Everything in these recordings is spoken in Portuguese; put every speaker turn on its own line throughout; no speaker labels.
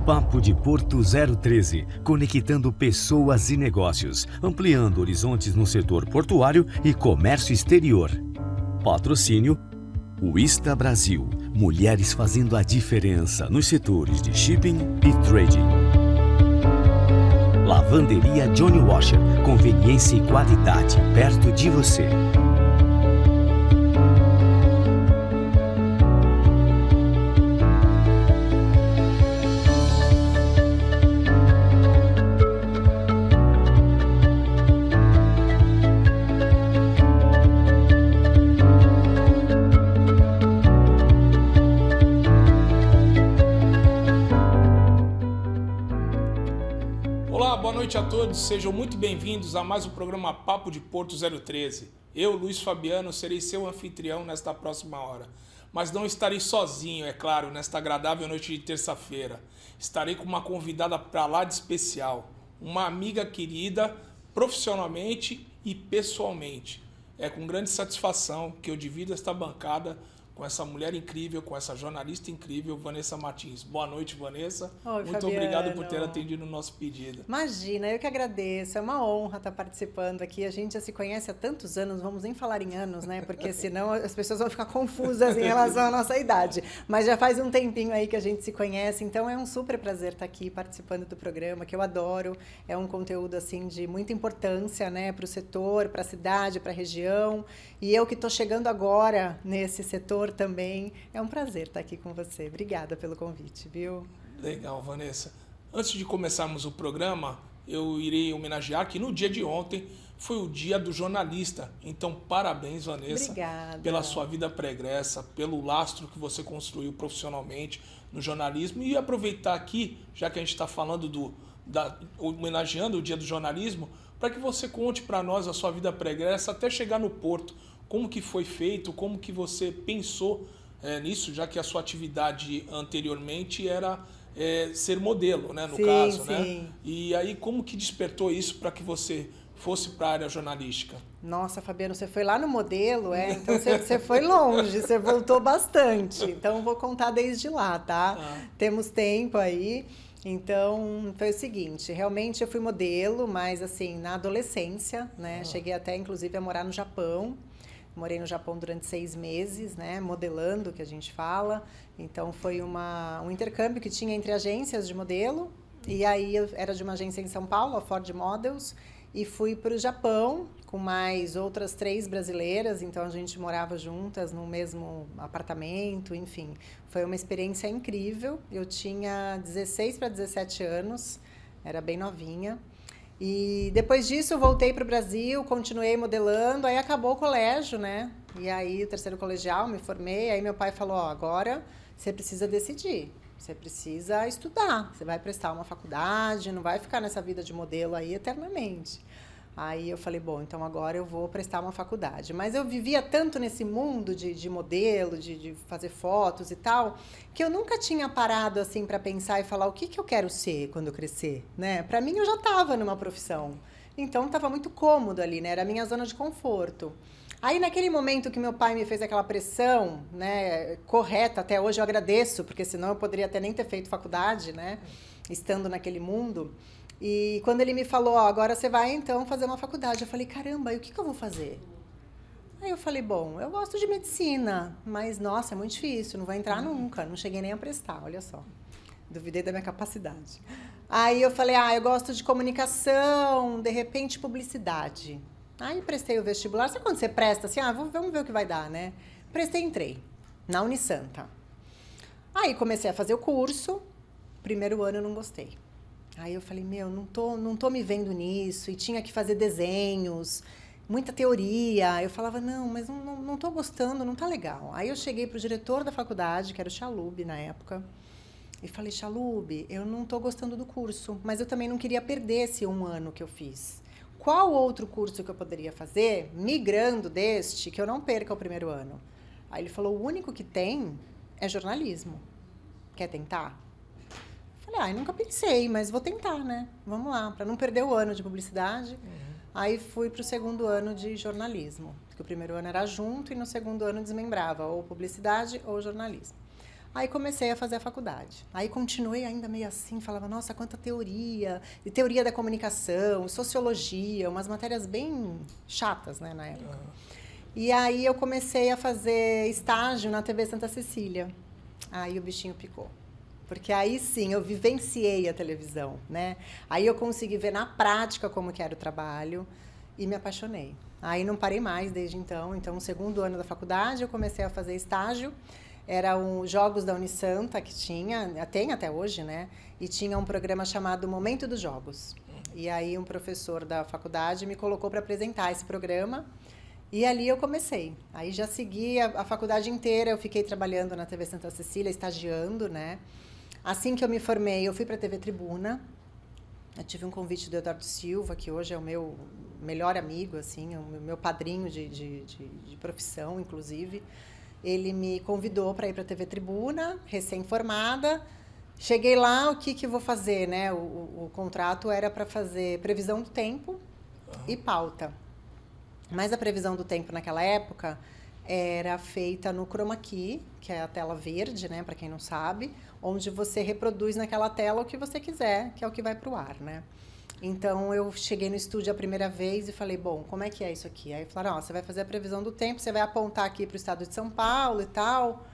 Papo de Porto 013, conectando pessoas e negócios, ampliando horizontes no setor portuário e comércio exterior. Patrocínio Wista Brasil, mulheres fazendo a diferença nos setores de shipping e trading. Lavanderia Johnny Washer, conveniência e qualidade perto de você.
Boa noite a todos, sejam muito bem-vindos a mais um programa Papo de Porto 013. Eu, Luiz Fabiano, serei seu anfitrião nesta próxima hora. Mas não estarei sozinho, é claro, nesta agradável noite de terça-feira. Estarei com uma convidada para lá de especial, uma amiga querida, profissionalmente e pessoalmente. É com grande satisfação que eu divido esta bancada com essa mulher incrível, com essa jornalista incrível, Vanessa Martins. Boa noite, Vanessa.
Oi,
muito
Fabiano.
obrigado por ter atendido o nosso pedido.
Imagina, eu que agradeço. É uma honra estar participando aqui. A gente já se conhece há tantos anos, não vamos nem falar em anos, né? Porque senão as pessoas vão ficar confusas em relação à nossa idade. Mas já faz um tempinho aí que a gente se conhece, então é um super prazer estar aqui participando do programa, que eu adoro. É um conteúdo assim de muita importância, né, para o setor, para a cidade, para a região. E eu que estou chegando agora nesse setor também. É um prazer estar aqui com você. Obrigada pelo convite, viu?
Legal, Vanessa. Antes de começarmos o programa, eu irei homenagear que no dia de ontem foi o dia do jornalista. Então, parabéns, Vanessa.
Obrigada.
Pela sua vida pregressa, pelo lastro que você construiu profissionalmente no jornalismo. E aproveitar aqui, já que a gente está falando homenageando o dia do jornalismo, para que você conte para nós a sua vida pregressa até chegar no Porto. Como que foi feito, como que você pensou nisso, já que a sua atividade anteriormente era ser modelo, né, no caso,
sim.
né? E aí como que despertou isso para que você fosse para a área jornalística?
Nossa, Fabiano, você foi lá no modelo, então você foi longe, você voltou bastante. Então vou contar desde lá, tá? Temos tempo aí. Então, foi o seguinte, realmente eu fui modelo, mas assim, na adolescência, né? Cheguei até, inclusive, a morar no Japão. Morei no Japão durante 6 meses, né? Modelando, que a gente fala. Então, foi um intercâmbio que tinha entre agências de modelo. E aí, eu era de uma agência em São Paulo, a Ford Models. E fui para o Japão com mais outras 3 brasileiras. Então, a gente morava juntas no mesmo apartamento, enfim. Foi uma experiência incrível. Eu tinha 16 para 17 anos, era bem novinha. E depois disso eu voltei para o Brasil, continuei modelando, aí acabou o colégio, né? E aí o terceiro colegial, me formei, aí meu pai falou, agora você precisa decidir, você precisa estudar, você vai prestar uma faculdade, não vai ficar nessa vida de modelo aí eternamente. Aí eu falei, bom, então agora eu vou prestar uma faculdade. Mas eu vivia tanto nesse mundo de modelo, de fazer fotos e tal, que eu nunca tinha parado assim para pensar e falar o que eu quero ser quando eu crescer, né? Para mim eu já estava numa profissão. Então estava muito cômodo ali, né? Era a minha zona de conforto. Aí naquele momento que meu pai me fez aquela pressão, né, correta, até hoje eu agradeço, porque senão eu poderia até nem ter feito faculdade, né, estando naquele mundo. E quando ele me falou, agora você vai então fazer uma faculdade, eu falei, caramba, e o que eu vou fazer? Aí eu falei, bom, eu gosto de medicina, mas nossa, é muito difícil, não vou entrar nunca, não cheguei nem a prestar, olha só, duvidei da minha capacidade. Aí eu falei, eu gosto de comunicação, de repente publicidade. Aí prestei o vestibular, sabe quando você presta assim, vamos ver o que vai dar, né? Prestei e entrei, na Unisanta. Aí comecei a fazer o curso, primeiro ano eu não gostei. Aí eu falei, não tô me vendo nisso, e tinha que fazer desenhos, muita teoria. Eu falava, mas não tô gostando, não tá legal. Aí eu cheguei pro diretor da faculdade, que era o Chalub na época, e falei, Chalub, eu não tô gostando do curso, mas eu também não queria perder esse 1 ano que eu fiz. Qual outro curso que eu poderia fazer, migrando deste, que eu não perca o primeiro ano? Aí ele falou, o único que tem é jornalismo. Quer tentar? Falei, nunca pensei, mas vou tentar, né? Vamos lá, para não perder o ano de publicidade. Aí fui para o segundo ano de jornalismo, porque o primeiro ano era junto e no segundo ano desmembrava, ou publicidade ou jornalismo. Aí comecei a fazer a faculdade. Aí continuei ainda meio assim, falava, nossa, quanta teoria, e teoria da comunicação, sociologia, umas matérias bem chatas, né, na época. E aí eu comecei a fazer estágio na TV Santa Cecília. Aí o bichinho picou. Porque aí sim, eu vivenciei a televisão, né? Aí eu consegui ver na prática como que era o trabalho e me apaixonei. Aí não parei mais desde então. Então, no segundo ano da faculdade, eu comecei a fazer estágio. Era os Jogos da Unisanta que tinha, tem até hoje, né? E tinha um programa chamado Momento dos Jogos. E aí um professor da faculdade me colocou para apresentar esse programa. E ali eu comecei. Aí já segui a faculdade inteira, eu fiquei trabalhando na TV Santa Cecília, estagiando, né? Assim que eu me formei, eu fui para a TV Tribuna. Eu tive um convite do Eduardo Silva, que hoje é o meu melhor amigo, assim, o meu padrinho de profissão, inclusive. Ele me convidou para ir para a TV Tribuna, recém-formada. Cheguei lá, o que eu vou fazer, né? O contrato era para fazer previsão do tempo e pauta. Mas a previsão do tempo naquela época era feita no chroma key, que é a tela verde, né, para quem não sabe, onde você reproduz naquela tela o que você quiser, que é o que vai para o ar, né? Então, eu cheguei no estúdio a primeira vez e falei, bom, como é que é isso aqui? Aí falaram, você vai fazer a previsão do tempo, você vai apontar aqui para o estado de São Paulo e tal.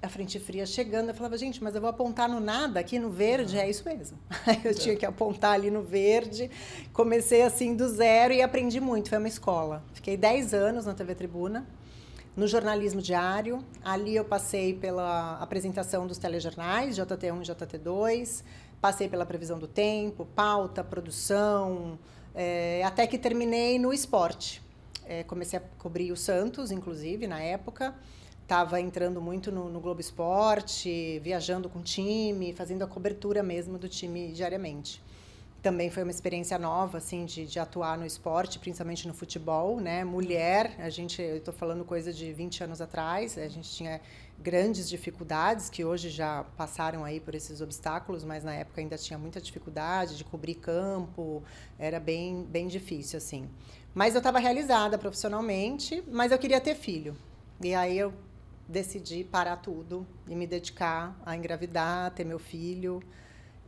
A frente fria chegando, eu falava, gente, mas eu vou apontar no nada, aqui no verde, é isso mesmo. Aí eu tinha que apontar ali no verde, comecei assim do zero e aprendi muito, foi uma escola. Fiquei 10 anos na TV Tribuna, no jornalismo diário, ali eu passei pela apresentação dos telejornais, JT1 e JT2, passei pela previsão do tempo, pauta, produção, até que terminei no esporte. Comecei a cobrir o Santos, inclusive, na época. Estava entrando muito no Globo Esporte, viajando com o time, fazendo a cobertura mesmo do time diariamente. Também foi uma experiência nova, assim, de atuar no esporte, principalmente no futebol, né? Mulher, eu estou falando coisa de 20 anos atrás, a gente tinha grandes dificuldades, que hoje já passaram aí por esses obstáculos, mas na época ainda tinha muita dificuldade de cobrir campo, era bem, bem difícil, assim. Mas eu estava realizada profissionalmente, mas eu queria ter filho. E aí eu decidi parar tudo e me dedicar a engravidar, ter meu filho.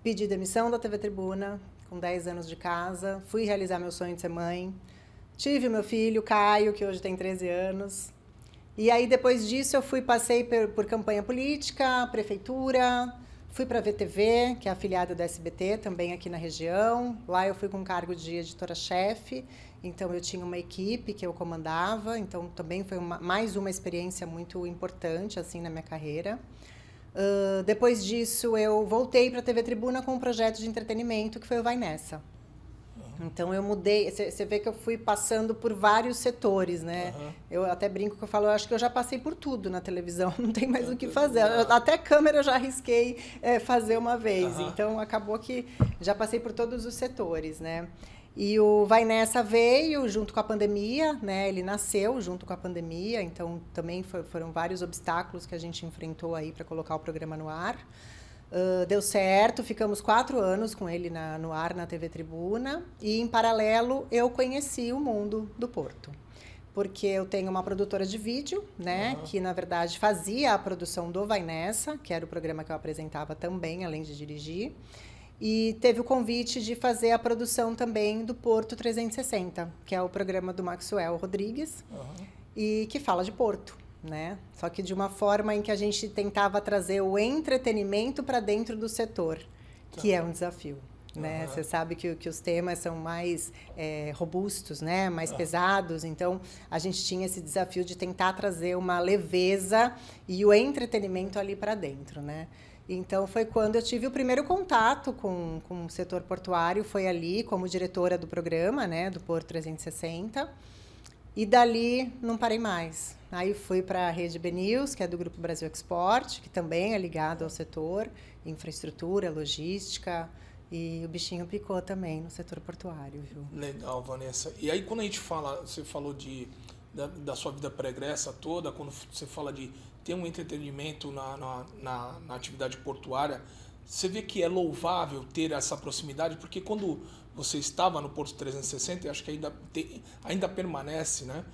Pedi demissão da TV Tribuna, com 10 anos de casa. Fui realizar meu sonho de ser mãe. Tive meu filho, Caio, que hoje tem 13 anos. E aí, depois disso, passei por campanha política, prefeitura. Fui para a VTV, que é afiliada da SBT, também aqui na região. Lá eu fui com cargo de editora-chefe. Então, eu tinha uma equipe que eu comandava. Então, também foi mais uma experiência muito importante, assim, na minha carreira. Depois disso, eu voltei para a TV Tribuna com um projeto de entretenimento, que foi o Vai Nessa. Então, eu mudei. Você vê que eu fui passando por vários setores, né? Eu até brinco que eu falo, eu acho que eu já passei por tudo na televisão, não tem mais o que fazer. Até câmera eu já arrisquei fazer uma vez. Então, acabou que já passei por todos os setores, né? E o Vai Nessa veio junto com a pandemia, né? Ele nasceu junto com a pandemia, então também foram vários obstáculos que a gente enfrentou aí para colocar o programa no ar. Deu certo, ficamos 4 anos com ele no ar na TV Tribuna e, em paralelo, eu conheci o mundo do Porto. Porque eu tenho uma produtora de vídeo, né? Que, na verdade, fazia a produção do Vai Nessa, que era o programa que eu apresentava também, além de dirigir. E teve o convite de fazer a produção também do Porto 360, que é o programa do Maxwell Rodrigues, e que fala de Porto, né? Só que de uma forma em que a gente tentava trazer o entretenimento para dentro do setor, que é um desafio, né? Você sabe que os temas são mais robustos, né? Mais pesados, então a gente tinha esse desafio de tentar trazer uma leveza e o entretenimento ali para dentro, né? Então, foi quando eu tive o primeiro contato com o setor portuário, foi ali como diretora do programa, né, do Porto 360, e dali não parei mais. Aí fui para a Rede BNews, que é do Grupo Brasil Export, que também é ligado ao setor, infraestrutura, logística, e o bichinho picou também no setor portuário, viu? Legal,
Vanessa. E aí, quando a gente fala, você falou da sua vida pregressa toda, quando você fala de ter um entretenimento na atividade portuária, você vê que é louvável ter essa proximidade, porque quando você estava no Porto 360, acho que ainda permanece, né?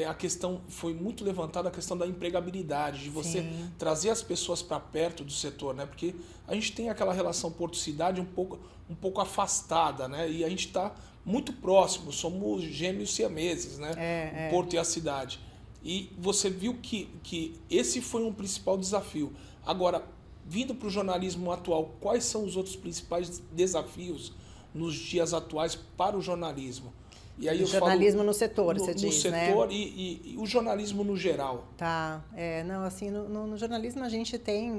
a questão foi muito levantada, a questão da empregabilidade, de você trazer as pessoas para perto do setor, né? Porque a gente tem aquela relação porto-cidade um pouco afastada, né? E a gente está muito próximo, somos gêmeos siameses, né? O porto e a cidade. E você viu que esse foi um principal desafio. Agora, vindo para o jornalismo atual, quais são os outros principais desafios nos dias atuais para o jornalismo? E aí
o jornalismo no setor, você diz,
no setor, né? E o jornalismo no geral.
Tá. Não, assim, no jornalismo a gente tem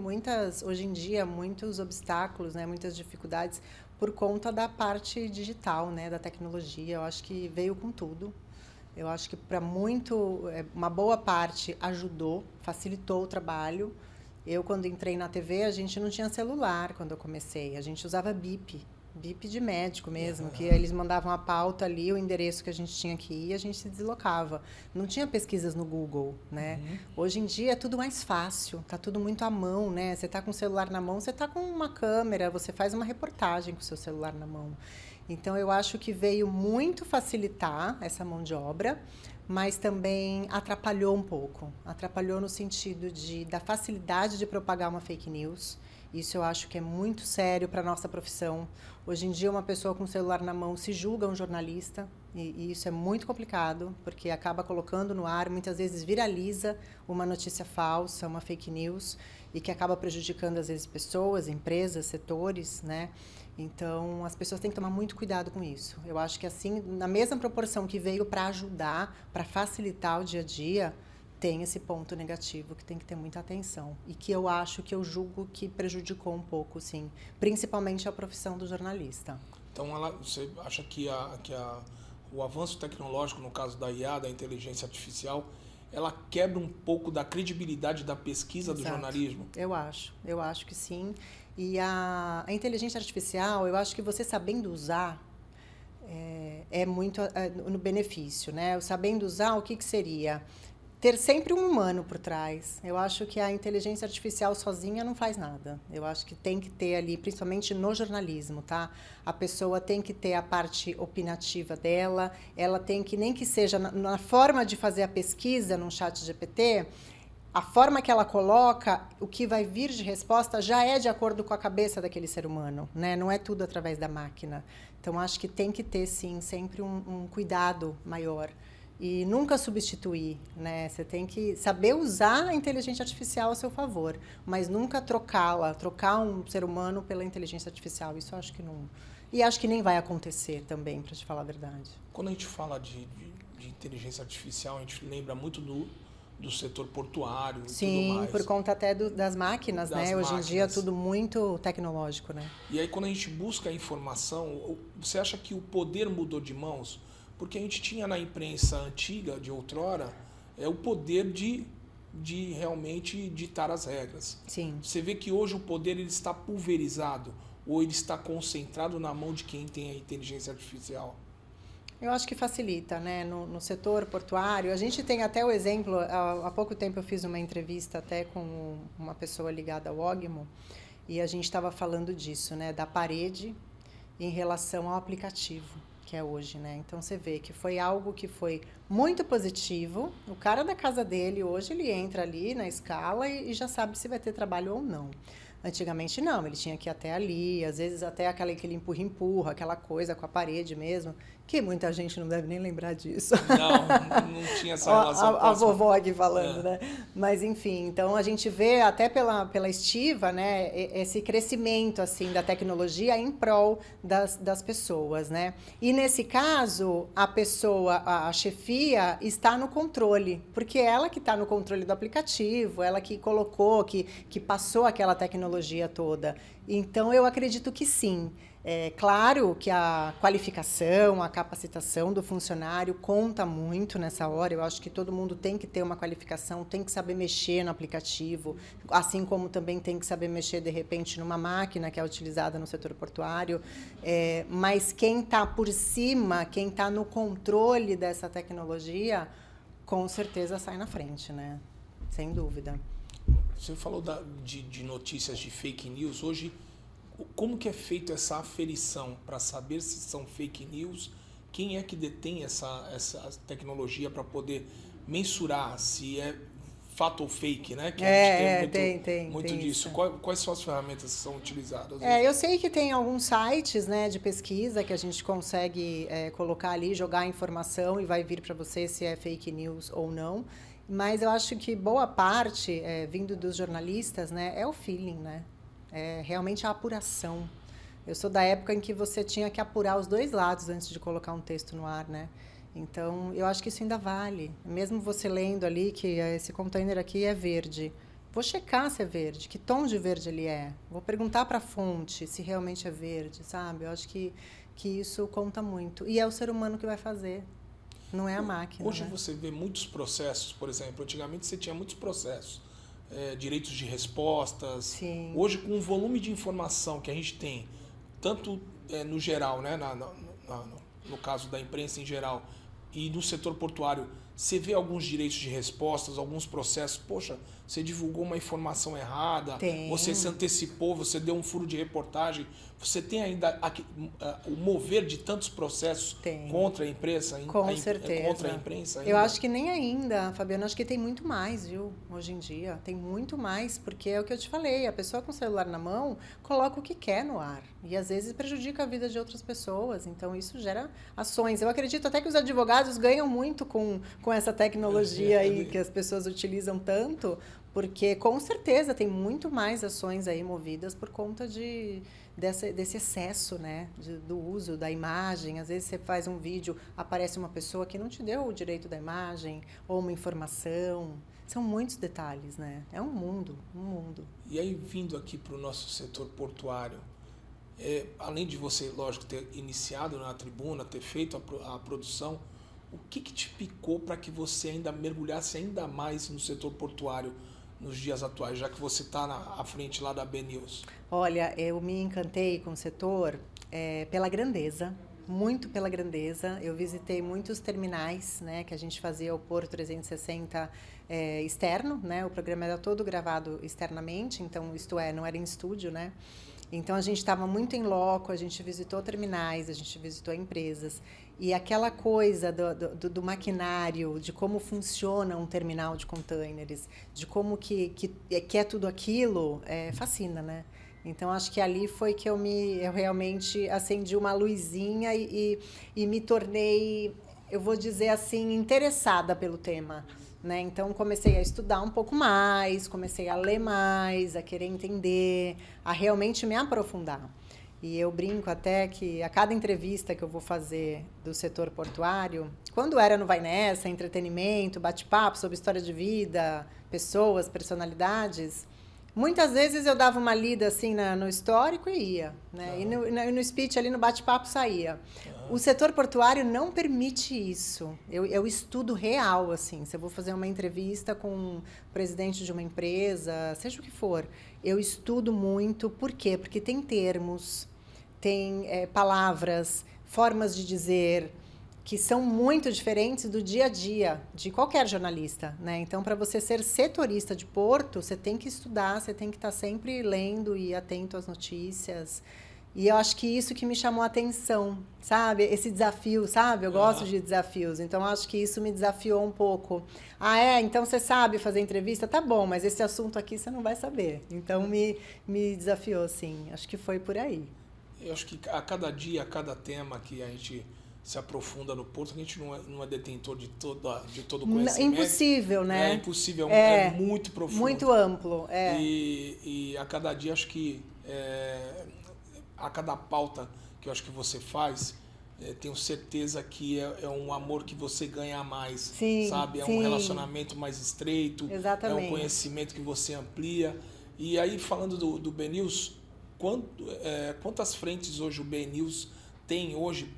hoje em dia, muitos obstáculos, né? Muitas dificuldades por conta da parte digital, né? Da tecnologia. Eu acho que veio com tudo. Eu acho que uma boa parte ajudou, facilitou o trabalho. Eu, quando entrei na TV, a gente não tinha celular quando eu comecei. A gente usava bip de médico mesmo, que eles mandavam a pauta ali, o endereço que a gente tinha que ir, a gente se deslocava. Não tinha pesquisas no Google, né? Hoje em dia é tudo mais fácil, tá tudo muito à mão, né? Você tá com o celular na mão, você tá com uma câmera, você faz uma reportagem com o seu celular na mão. Então, eu acho que veio muito facilitar essa mão de obra, mas também atrapalhou um pouco. Atrapalhou no sentido da facilidade de propagar uma fake news. Isso eu acho que é muito sério para a nossa profissão. Hoje em dia, uma pessoa com o celular na mão se julga um jornalista, e isso é muito complicado, porque acaba colocando no ar, muitas vezes viraliza uma notícia falsa, uma fake news, e que acaba prejudicando, às vezes, pessoas, empresas, setores, né? Então, as pessoas têm que tomar muito cuidado com isso. Eu acho que, assim, na mesma proporção que veio para ajudar, para facilitar o dia a dia, tem esse ponto negativo que tem que ter muita atenção. E que eu julgo que prejudicou um pouco, sim. Principalmente a profissão do jornalista.
Então, você acha que o avanço tecnológico, no caso da IA, da inteligência artificial, ela quebra um pouco da credibilidade da pesquisa do jornalismo?
Eu acho que sim. E a inteligência artificial, eu acho que você sabendo usar, é muito no benefício, né? O sabendo usar, o que seria? Ter sempre um humano por trás. Eu acho que a inteligência artificial sozinha não faz nada. Eu acho que tem que ter ali, principalmente no jornalismo, tá? A pessoa tem que ter a parte opinativa dela, ela tem que, nem que seja na forma de fazer a pesquisa no ChatGPT, a forma que ela coloca, o que vai vir de resposta já é de acordo com a cabeça daquele ser humano, né? Não é tudo através da máquina. Então, acho que tem que ter, sim, sempre um cuidado maior. E nunca substituir, né? Você tem que saber usar a inteligência artificial a seu favor, mas nunca trocar um ser humano pela inteligência artificial. Isso eu acho que não... E acho que nem vai acontecer também, para te falar a verdade.
Quando a gente fala de inteligência artificial, a gente lembra muito do setor portuário e tudo mais.
Sim, por conta até das máquinas, né? Hoje em dia é tudo muito tecnológico, né?
E aí, quando a gente busca a informação, você acha que o poder mudou de mãos? Porque a gente tinha na imprensa antiga, de outrora, o poder de realmente ditar as regras.
Sim.
Você vê que hoje o poder ele está pulverizado, ou ele está concentrado na mão de quem tem a inteligência artificial?
Eu acho que facilita, né? No setor portuário. A gente tem até o exemplo, há pouco tempo eu fiz uma entrevista até com uma pessoa ligada ao Ogmo, e a gente estava falando disso, né? Da parede em relação ao aplicativo, que é hoje, né? Então, você vê que foi algo que foi muito positivo. O cara da casa dele, hoje, ele entra ali na escala e já sabe se vai ter trabalho ou não. Antigamente, não. Ele tinha que ir até ali, às vezes até aquele empurra-empurra, aquela coisa com a parede mesmo, que muita gente não deve nem lembrar disso.
Não tinha essa relação.
A vovó aqui falando, né? Mas, enfim, então a gente vê até pela estiva, né, esse crescimento, assim, da tecnologia em prol das pessoas, né? E, nesse caso, a chefia está no controle, porque é ela que está no controle do aplicativo, ela que colocou, que passou aquela tecnologia toda. Então, eu acredito que sim. É claro que a qualificação, a capacitação do funcionário conta muito nessa hora. Eu acho que todo mundo tem que ter uma qualificação, tem que saber mexer no aplicativo, assim como também tem que saber mexer, de repente, numa máquina que é utilizada no setor portuário. Mas quem está por cima, quem está no controle dessa tecnologia, com certeza sai na frente, né? Sem dúvida.
Você falou de notícias de fake news. Hoje, como que é feita essa aferição para saber se são fake news? Quem é que detém essa tecnologia para poder mensurar se é fato ou fake, né? Que a gente
tem
muito
tem
disso.
isso.
Quais são as ferramentas que são utilizadas?
Eu sei que tem alguns sites, né, de pesquisa que a gente consegue colocar ali, jogar a informação e vai vir para você se é fake news ou não. Mas eu acho que boa parte, vindo dos jornalistas, né, é o feeling, né? É realmente a apuração. Eu sou da época em que você tinha que apurar os dois lados antes de colocar um texto no ar, né? Então, eu acho que isso ainda vale. Mesmo você lendo ali que esse container aqui é verde, vou checar se é verde, que tom de verde ele é. Vou perguntar para a fonte se realmente é verde, sabe? Eu acho que isso conta muito. E é o ser humano que vai fazer, não é a máquina.
Hoje,
né?
você vê muitos processos, por exemplo. Antigamente você tinha muitos processos, direitos de respostas.
Sim.
Hoje, com o volume de informação que a gente tem, tanto no geral, né, no caso da imprensa em geral, e no setor portuário, você vê alguns direitos de respostas, alguns processos. Poxa, você divulgou uma informação errada, você se antecipou, você deu um furo de reportagem. Você tem ainda o mover de tantos processos contra a imprensa?
Com certeza.
Contra a imprensa ainda?
Eu acho que nem ainda, Fabiano. Acho que tem muito mais, viu? Hoje em dia. Tem muito mais, porque é o que eu te falei. A pessoa com o celular na mão coloca o que quer no ar. E, às vezes, prejudica a vida de outras pessoas. Então, isso gera ações. Eu acredito até que os advogados ganham muito com essa tecnologia aí que as pessoas utilizam tanto, porque, com certeza, tem muito mais ações aí movidas por conta desse excesso, né, do uso da imagem. Às vezes você faz um vídeo, aparece uma pessoa que não te deu o direito da imagem, ou uma informação. São muitos detalhes, né? É um mundo.
E aí, vindo aqui para o nosso setor portuário, além de você, lógico, ter iniciado na tribuna, ter feito a produção, o que te picou para que você ainda mergulhasse ainda mais no setor portuário nos dias atuais, já que você está à frente lá da BNews?
Olha, eu me encantei com o setor pela grandeza, muito pela grandeza. Eu visitei muitos terminais, né, que a gente fazia o Porto 360 externo, né? O programa era todo gravado externamente, então, isto é, não era em estúdio, né? Então, a gente estava muito em loco, a gente visitou terminais, a gente visitou empresas. E aquela coisa do maquinário, de como funciona um terminal de containers, de como que é tudo aquilo, fascina, né? Então, acho que ali foi que eu realmente acendi uma luzinha e me tornei, eu vou dizer assim, interessada pelo tema. Né? Então, comecei a estudar um pouco mais, comecei a ler mais, a querer entender, a realmente me aprofundar. E eu brinco até que a cada entrevista que eu vou fazer do setor portuário, quando era no Vai Nessa, entretenimento, bate-papo sobre história de vida, pessoas, personalidades, muitas vezes eu dava uma lida assim no histórico e ia. Né? E no speech, ali no bate-papo, saía. O setor portuário não permite isso. Eu estudo real, assim. Se eu vou fazer uma entrevista com o presidente de uma empresa, seja o que for, eu estudo muito. Por quê? Porque tem termos, tem palavras, formas de dizer que são muito diferentes do dia a dia de qualquer jornalista, né? Então, para você ser setorista de porto, você tem que estudar, você tem que estar sempre lendo e atento às notícias. E eu acho que isso que me chamou a atenção, sabe? Esse desafio, sabe? Eu gosto de desafios, então acho que isso me desafiou um pouco. Então você sabe fazer entrevista? Tá bom, mas esse assunto aqui você não vai saber. Então me desafiou, sim. Acho que foi por aí.
Eu acho que a cada dia, a cada tema que a gente se aprofunda no porto, a gente não é detentor de todo o conhecimento.
Impossível, né?
É impossível, é muito profundo.
Muito amplo,
E a cada dia, acho que a cada pauta que eu acho que você faz, tenho certeza que é um amor que você ganha a mais,
sim,
sabe?
Sim.
Um relacionamento mais estreito,
exatamente.
É um conhecimento que você amplia. E aí, falando do BNews, quantas frentes hoje o BNews tem hoje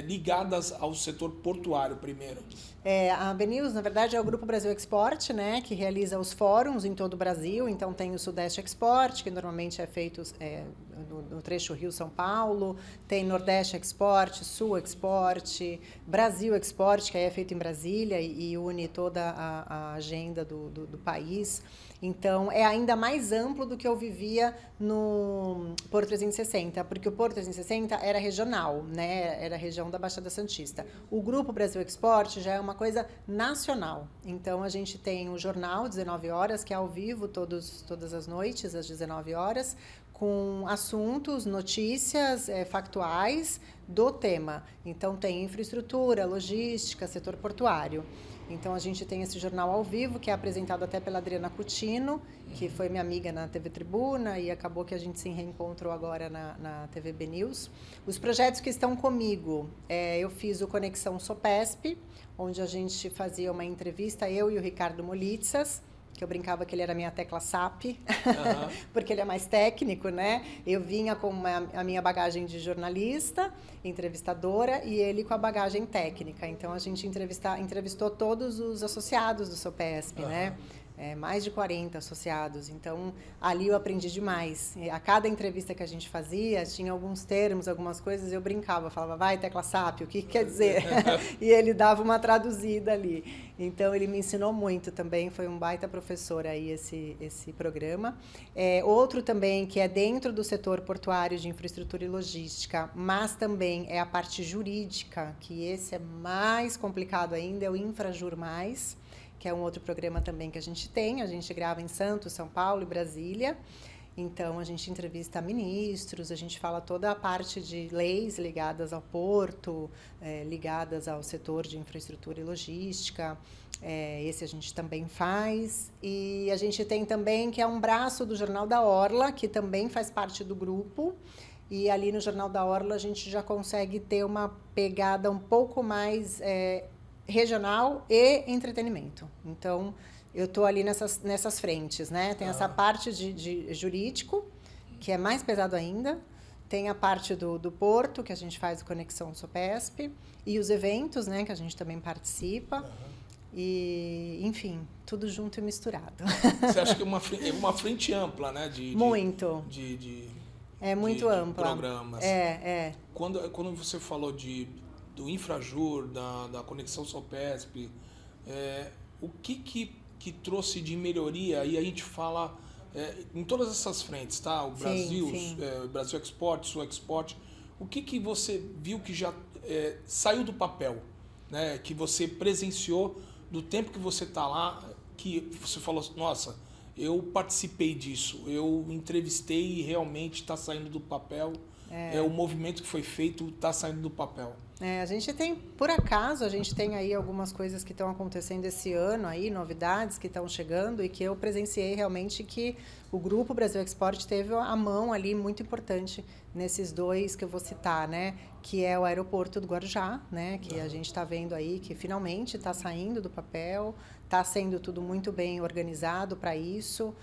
ligadas ao setor portuário primeiro?
A BNews, na verdade, é o Grupo Brasil Export, né, que realiza os fóruns em todo o Brasil. Então, tem o Sudeste Export, que normalmente é feito no trecho Rio-São Paulo, tem Nordeste Export, Sul Export, Brasil Export, que aí é feito em Brasília e une toda a agenda do país. Então, é ainda mais amplo do que eu vivia no Porto 360, porque o Porto 360 era regional, né? Era a região da Baixada Santista. O Grupo Brasil Export já é uma coisa nacional. Então, a gente tem o jornal, 19 horas, que é ao vivo todas as noites, às 19 horas, com assuntos, notícias factuais do tema. Então, tem infraestrutura, logística, setor portuário. Então, a gente tem esse jornal ao vivo, que é apresentado até pela Adriana Coutinho, que foi minha amiga na TV Tribuna, e acabou que a gente se reencontrou agora na TV B News. Os projetos que estão comigo, eu fiz o Conexão Sopesp, onde a gente fazia uma entrevista, eu e o Ricardo Molitsas, que eu brincava que ele era minha tecla SAP, porque ele é mais técnico, né? Eu vinha com a minha bagagem de jornalista, entrevistadora, e ele com a bagagem técnica. Então, a gente entrevistou todos os associados do Sopesp, né? Mais de 40 associados. Então, ali eu aprendi demais. A cada entrevista que a gente fazia, tinha alguns termos, algumas coisas, eu brincava, falava, vai, tecla SAP, o que quer dizer? E ele dava uma traduzida ali. Então, ele me ensinou muito também, foi um baita professor aí esse programa. Outro também, que é dentro do setor portuário de infraestrutura e logística, mas também é a parte jurídica, que esse é mais complicado ainda, é o Infrajur+, que é um outro programa também que a gente tem. A gente grava em Santos, São Paulo e Brasília. Então, a gente entrevista ministros, a gente fala toda a parte de leis ligadas ao porto, ligadas ao setor de infraestrutura e logística. Esse a gente também faz. E a gente tem também, que é um braço do Jornal da Orla, que também faz parte do grupo. E ali no Jornal da Orla a gente já consegue ter uma pegada um pouco mais regional e entretenimento. Então, eu estou ali nessas frentes, né? Tem essa parte de jurídico, que é mais pesado ainda. Tem a parte do Porto, que a gente faz Conexão Sopesp. E os eventos, né? Que a gente também participa. E, enfim, tudo junto e misturado.
Você acha que é uma frente ampla, né?
Muito. É muito ampla.
Programas. Quando você falou do Infrajur, da Conexão Sopesp, o que trouxe de melhoria? E a gente fala em todas essas frentes, tá? O Brasil, Brasil Export, Sul Export. O que você viu que já saiu do papel, né? Que você presenciou do tempo que você está lá, que você falou, nossa, eu participei disso, eu entrevistei e realmente está saindo do papel. O movimento que foi feito está saindo do papel.
A gente tem, por acaso, a gente tem aí algumas coisas que estão acontecendo esse ano, aí, novidades que estão chegando e que eu presenciei realmente que o Grupo Brasil Export teve a mão ali muito importante nesses dois que eu vou citar, né? Que é o aeroporto do Guarujá, né? Que a gente está vendo aí que finalmente está saindo do papel, está sendo tudo muito bem organizado para isso.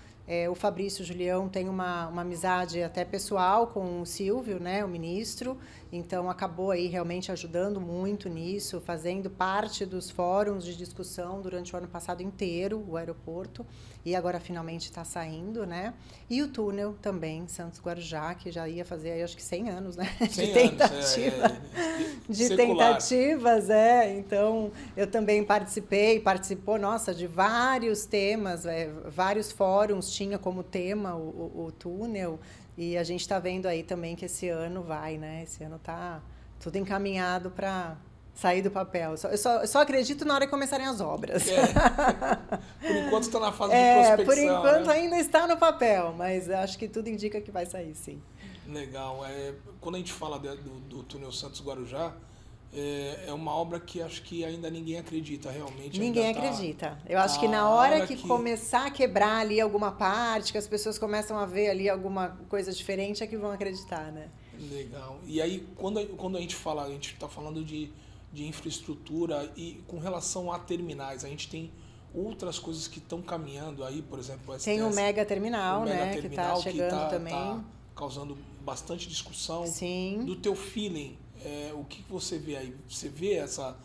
O Fabrício Julião tem uma amizade até pessoal com o Silvio, né, o ministro, então acabou aí realmente ajudando muito nisso, fazendo parte dos fóruns de discussão durante o ano passado inteiro, o aeroporto, e agora finalmente está saindo, né? E o túnel também, Santos Guarujá, que já ia fazer aí, acho que 100 anos, né?
100
de tentativa. De tentativas, Então, eu também participou, nossa, de vários temas, vários fóruns tinha como tema o túnel, e a gente está vendo aí também que esse ano vai, né? Esse ano está tudo encaminhado para sair do papel. Eu só acredito na hora que começarem as obras.
Por enquanto está na fase de prospecção.
Por enquanto ainda está no papel, mas acho que tudo indica que vai sair, sim.
Legal. Quando a gente fala do túnel Santos Guarujá, é uma obra que acho que ainda ninguém acredita realmente.
Ninguém acredita. Eu acho que na hora que começar a quebrar ali alguma parte, que as pessoas começam a ver ali alguma coisa diferente, é que vão acreditar, né?
Legal. E aí, quando a gente está falando de infraestrutura e com relação a terminais, a gente tem outras coisas que estão caminhando aí, por exemplo, o STS,
tem o Mega Terminal,
né?
Que está chegando também.
Tá causando bastante discussão.
Sim.
Do teu feeling, o que você vê aí? Você vê essa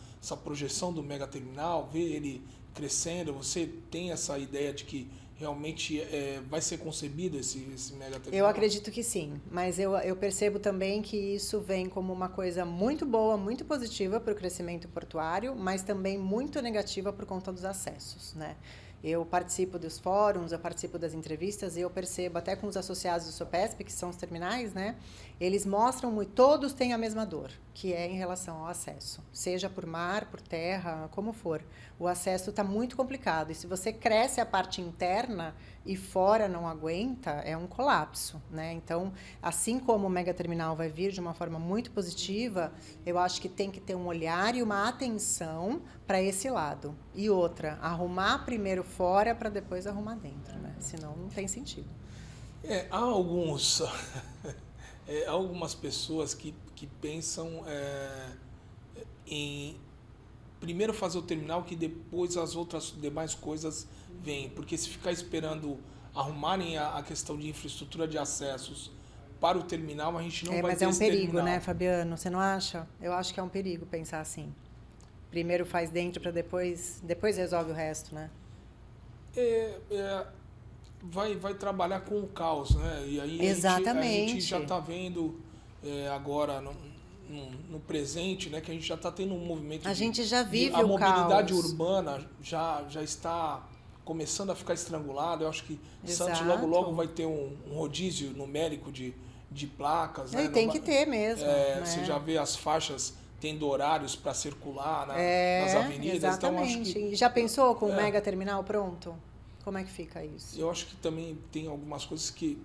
projeção do Mega Terminal, vê ele crescendo? Você tem essa ideia de que realmente vai ser concebido esse mega terminal?
Eu acredito que sim, mas eu percebo também que isso vem como uma coisa muito boa, muito positiva para o crescimento portuário, mas também muito negativa por conta dos acessos, né? Eu participo dos fóruns, eu participo das entrevistas e eu percebo, até com os associados do SOPESP, que são os terminais, né? Eles mostram muito, todos têm a mesma dor, que é em relação ao acesso. Seja por mar, por terra, como for. O acesso está muito complicado. E se você cresce a parte interna e fora não aguenta, é um colapso, né? Então, assim como o mega terminal vai vir de uma forma muito positiva, eu acho que tem que ter um olhar e uma atenção para esse lado. E outra, arrumar primeiro fora para depois arrumar dentro, né? Senão não tem sentido.
Há algumas pessoas que pensam em primeiro fazer o terminal, que depois as outras demais coisas vêm. Porque se ficar esperando arrumarem a questão de infraestrutura de acessos para o terminal, a gente não vai ter esse terminal.
Mas é um perigo, né, Fabiano? Você não acha? Eu acho que é um perigo pensar assim. Primeiro faz dentro para depois resolve o resto, né?
Vai trabalhar com o caos, né? E aí
Exatamente.
a gente já está vendo agora no presente, né, que a gente já está tendo um movimento.
A gente já vive
a
o
mobilidade
caos.
urbana já está começando a ficar estrangulada. Eu acho que
Exato.
Santos logo vai ter um rodízio numérico de placas. Né?
Tem que ter mesmo. Né?
Você já vê as faixas tendo horários para circular nas avenidas.
Exatamente.
Então, acho que,
já pensou com o mega terminal pronto? Como é que fica isso?
Eu acho que também tem algumas coisas que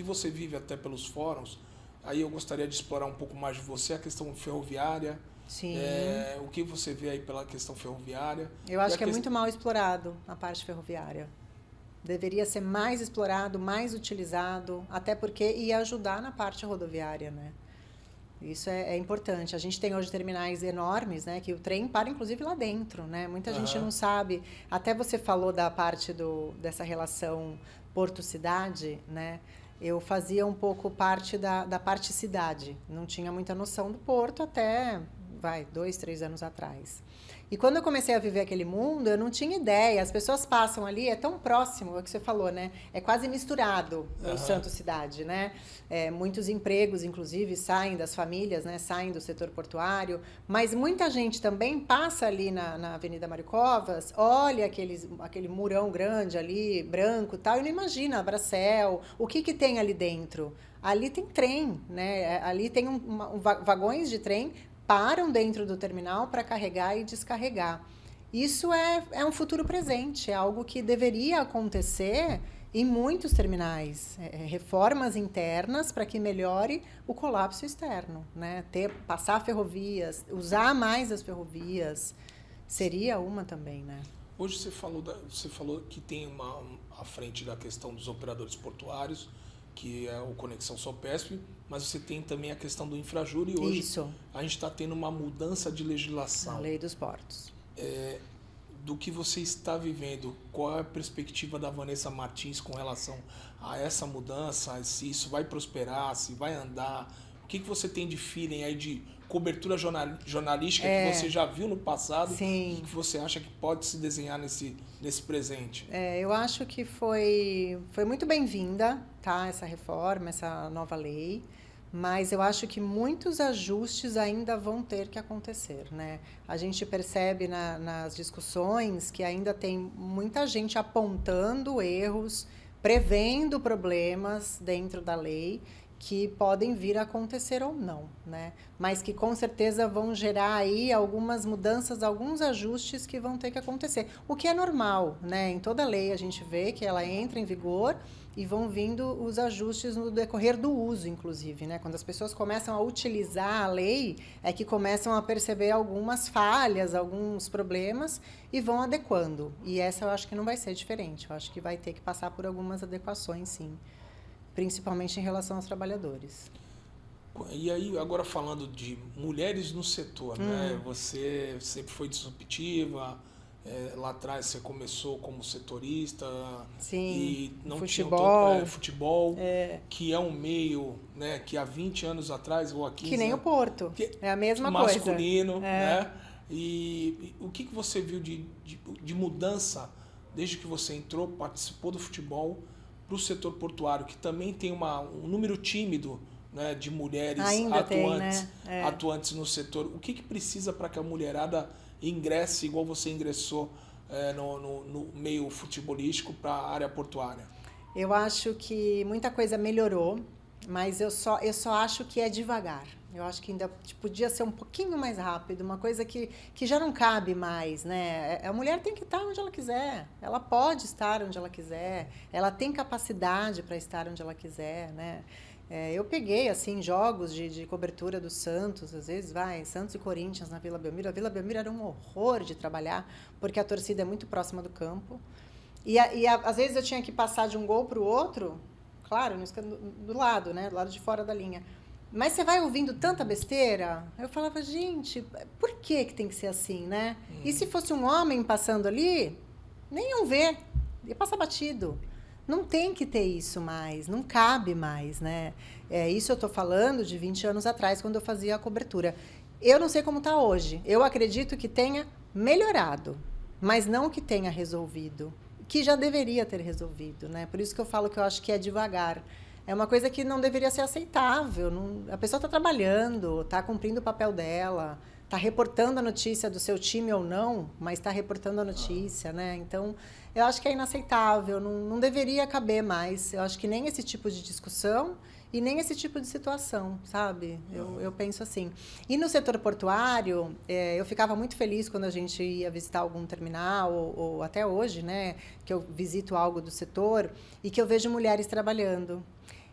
você vive até pelos fóruns. Aí eu gostaria de explorar um pouco mais de você, a questão ferroviária.
Sim.
O que você vê aí pela questão ferroviária?
Eu acho que é muito mal explorado a parte ferroviária. Deveria ser mais explorado, mais utilizado, até porque ia ajudar na parte rodoviária, né? Isso é importante. A gente tem hoje terminais enormes, né? Que o trem para, inclusive, lá dentro, né? Muita gente não sabe. Até você falou da parte dessa relação porto-cidade, né? Eu fazia um pouco parte da parte cidade. Não tinha muita noção do porto até, 2, 3 anos atrás. E quando eu comecei a viver aquele mundo, eu não tinha ideia. As pessoas passam ali, é tão próximo, é o que você falou, né? É quase misturado o Santos-cidade, né? Muitos empregos, inclusive, saem das famílias, né? Saem do setor portuário. Mas muita gente também passa ali na Avenida Mário Covas, olha aquele murão grande ali, branco e tal, e não imagina a Bracel, o que tem ali dentro. Ali tem trem, né? Ali tem vagões de trem param dentro do terminal para carregar e descarregar. Isso é um futuro presente, é algo que deveria acontecer em muitos terminais. Reformas internas para que melhore o colapso externo, né? Passar ferrovias, usar mais as ferrovias, seria uma também, né?
Hoje você falou que tem à frente da questão dos operadores portuários, que é o Conexão Sopesp, mas você tem também a questão do infrajuro e hoje a gente está tendo uma mudança de legislação.
A lei dos portos.
Do que você está vivendo, qual é a perspectiva da Vanessa Martins com relação a essa mudança, se isso vai prosperar, se vai andar, o que você tem de feeling aí de cobertura jornalística que você já viu no passado.
Sim.
E que você acha que pode se desenhar nesse presente?
Eu acho que foi muito bem-vinda, tá, essa reforma, essa nova lei, mas eu acho que muitos ajustes ainda vão ter que acontecer, né? A gente percebe nas discussões que ainda tem muita gente apontando erros, prevendo problemas dentro da lei, que podem vir a acontecer ou não, né? Mas que com certeza vão gerar aí algumas mudanças, alguns ajustes que vão ter que acontecer. O que é normal, né? Em toda lei a gente vê que ela entra em vigor e vão vindo os ajustes no decorrer do uso, inclusive, né? Quando as pessoas começam a utilizar a lei, é que começam a perceber algumas falhas, alguns problemas e vão adequando. E essa eu acho que não vai ser diferente. Eu acho que vai ter que passar por algumas adequações, sim. Principalmente em relação aos trabalhadores.
E aí, agora falando de mulheres no setor, né? Você sempre foi disruptiva, lá atrás você começou como setorista.
Sim,
e não
futebol.
Tinha futebol, que é um meio, né, que há 20 anos atrás, ou há 15
que nem
anos,
o Porto, é a mesma
masculino,
coisa.
né? E o que você viu de mudança desde que você entrou, participou do futebol, para o setor portuário, que também tem um número tímido, né, de mulheres atuantes no setor. O que precisa para que a mulherada ingresse, igual você ingressou no meio futebolístico, para a área portuária?
Eu acho que muita coisa melhorou, mas eu só acho que é devagar. Eu acho que ainda podia ser um pouquinho mais rápido, uma coisa que já não cabe mais, né? A mulher tem que estar onde ela quiser, ela pode estar onde ela quiser, ela tem capacidade para estar onde ela quiser, né? Eu peguei, assim, jogos de cobertura do Santos, às vezes Santos e Corinthians na Vila Belmiro. A Vila Belmiro era um horror de trabalhar, porque a torcida é muito próxima do campo. E às vezes eu tinha que passar de um gol para o outro, claro, do lado, né? Do lado de fora da linha. Mas você vai ouvindo tanta besteira, eu falava, gente, por que tem que ser assim, né? E se fosse um homem passando ali, nem iam ver, ia passar batido. Não tem que ter isso mais, não cabe mais, né? Isso eu estou falando de 20 anos atrás, quando eu fazia a cobertura. Eu não sei como está hoje, eu acredito que tenha melhorado, mas não que tenha resolvido, que já deveria ter resolvido, né? Por isso que eu falo que eu acho que é devagar. É uma coisa que não deveria ser aceitável. A pessoa está trabalhando, está cumprindo o papel dela, está reportando a notícia do seu time ou não, mas está reportando a notícia, né? Então, eu acho que é inaceitável, não deveria caber mais. Eu acho que nem esse tipo de discussão e nem esse tipo de situação, sabe? Eu penso assim. E no setor portuário, eu ficava muito feliz quando a gente ia visitar algum terminal, ou até hoje, né? Que eu visito algo do setor e que eu vejo mulheres trabalhando.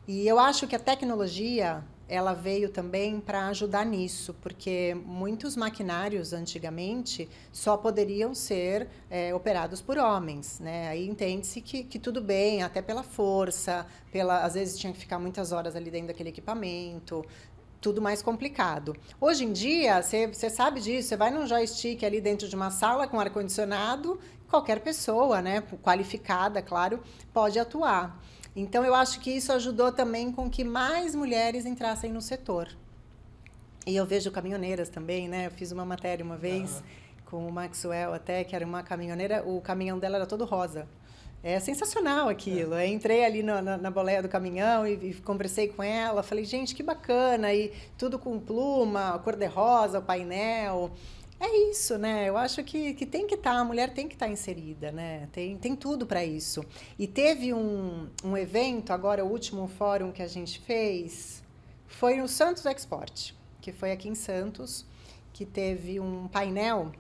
E eu acho que a tecnologia, ela veio também para ajudar nisso, porque muitos maquinários, antigamente, só poderiam ser operados por homens, né? Aí entende-se que tudo bem, até pela força, às vezes tinha que ficar muitas horas ali dentro daquele equipamento, tudo mais complicado. Hoje em dia, você sabe disso, você vai num joystick ali dentro de uma sala com ar-condicionado, qualquer pessoa, né, qualificada, claro, pode atuar. Então, eu acho que isso ajudou também com que mais mulheres entrassem no setor. E eu vejo caminhoneiras também, né? Eu fiz uma matéria uma vez com o Maxwell até, que era uma caminhoneira, o caminhão dela era todo rosa. É sensacional aquilo. Eu entrei ali na boleia do caminhão e conversei com ela. Falei, gente, que bacana. E tudo com pluma, cor-de-rosa, o painel. É isso, né? Eu acho que tem que estar, a mulher tem que estar inserida, né? Tem tudo para isso. E teve um evento, agora o último fórum que a gente fez, foi no Santos Export, que foi aqui em Santos, que teve um painel.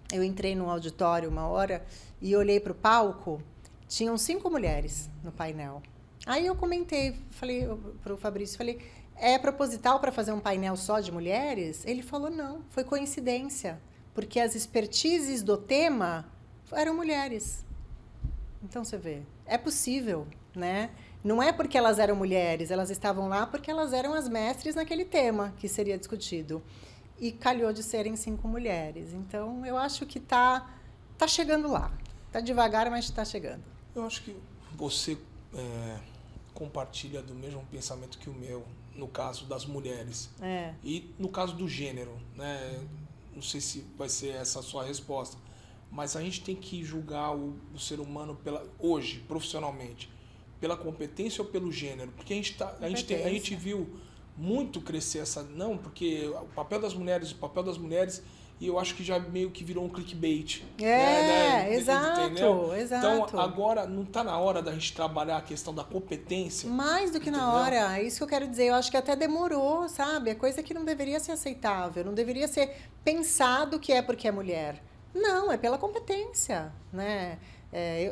Eu entrei no auditório uma hora e olhei para o palco, tinham 5 mulheres no painel. Aí eu comentei, falei para o Fabrício, falei, é proposital para fazer um painel só de mulheres? Ele falou, não, foi coincidência, porque as expertises do tema eram mulheres. Então, você vê, é possível, né? Não é porque elas eram mulheres, elas estavam lá porque elas eram as mestres naquele tema que seria discutido. E calhou de serem 5 mulheres. Então, eu acho que tá chegando lá. Está devagar, mas está chegando.
Eu acho que você compartilha do mesmo pensamento que o meu, no caso das mulheres. E no caso do gênero, né? Não sei se vai ser essa a sua resposta, mas a gente tem que julgar o ser humano hoje, profissionalmente, pela competência ou pelo gênero? Porque a gente viu muito crescer porque o papel das mulheres, e eu acho que já meio que virou um clickbait.
Exato,
entendeu?
exato.
Então, agora não está na hora da gente trabalhar a questão da competência?
Mais do que na hora, é isso que eu quero dizer. Eu acho que até demorou, sabe? É coisa que não deveria ser aceitável, não deveria ser pensado que é porque é mulher. Não, é pela competência, né?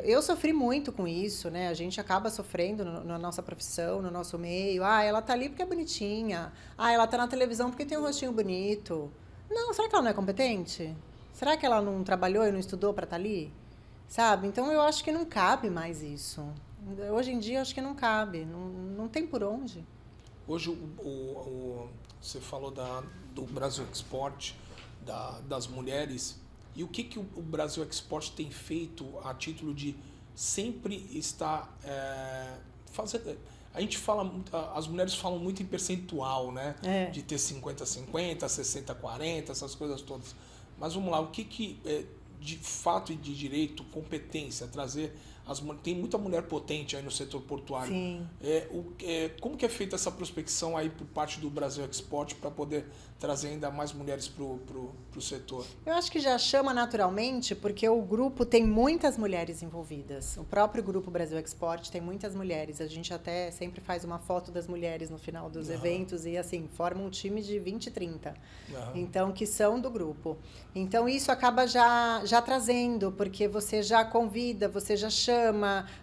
Eu sofri muito com isso, né? A gente acaba sofrendo na nossa profissão, no nosso meio. Ela tá ali porque é bonitinha. Ela tá na televisão porque tem um rostinho bonito. Não, será que ela não é competente? Será que ela não trabalhou e não estudou para estar ali? Sabe? Então, eu acho que não cabe mais isso. Hoje em dia, eu acho que não cabe. Não tem por onde.
Hoje, você falou do Brasil Export, das mulheres. E o que o Brasil Export tem feito a título de sempre estar fazendo... A gente fala, as mulheres falam muito em percentual, né? De ter 50-50, 60-40, essas coisas todas. Mas vamos lá, de fato e de direito, competência, trazer tem muita mulher potente aí no setor portuário.
Sim.
Como que é feita essa prospecção aí por parte do Brasil Export para poder trazer ainda mais mulheres para o setor?
Eu acho que já chama naturalmente, porque o grupo tem muitas mulheres envolvidas. O próprio grupo Brasil Export tem muitas mulheres. A gente até sempre faz uma foto das mulheres no final dos eventos e, assim, forma um time de 20, 30. Então, que são do grupo. Então, isso acaba já trazendo, porque você já convida, você já chama,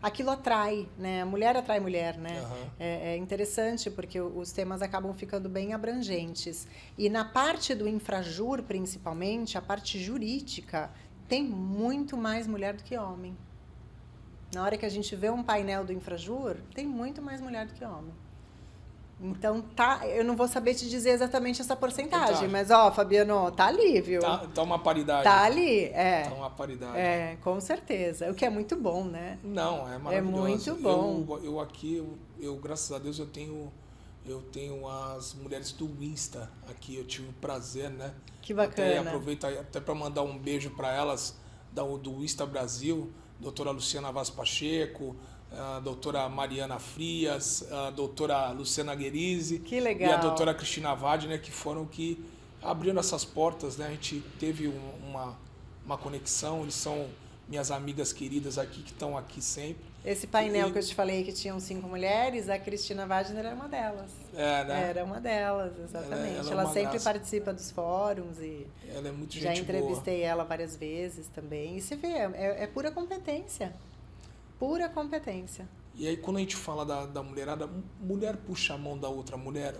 aquilo atrai, né? A mulher atrai mulher, né? É interessante, porque os temas acabam ficando bem abrangentes. E na parte do infrajur, principalmente, a parte jurídica, tem muito mais mulher do que homem. Na hora que a gente vê um painel do infrajur, tem muito mais mulher do que homem. Então, eu não vou saber te dizer exatamente essa porcentagem, mas, Fabiano, tá ali, viu?
Tá uma paridade.
Tá ali,
Tá uma paridade.
Com certeza. O que é muito bom, né?
Não, é maravilhoso.
É muito bom.
Eu aqui, graças a Deus, eu tenho as mulheres do Insta aqui, eu tive o prazer, né?
Que bacana.
Aproveito até para mandar um beijo para elas do Insta Brasil, doutora Luciana Vaz Pacheco, a doutora Mariana Frias, a doutora Luciana Guerizzi.
Que legal.
E a doutora Cristina Wagner, que foram que abriram essas portas, né? A gente teve uma conexão, eles são minhas amigas queridas aqui, que estão aqui sempre.
Esse painel que eu te falei que tinham 5 mulheres, a Cristina Wagner era uma delas.
Né?
Era uma delas, exatamente. Ela sempre participa dos fóruns e
ela é muito gente
já entrevistei
boa.
Ela várias vezes também. E você vê, é pura competência. Pura competência.
E aí, quando a gente fala da mulherada, mulher puxa a mão da outra mulher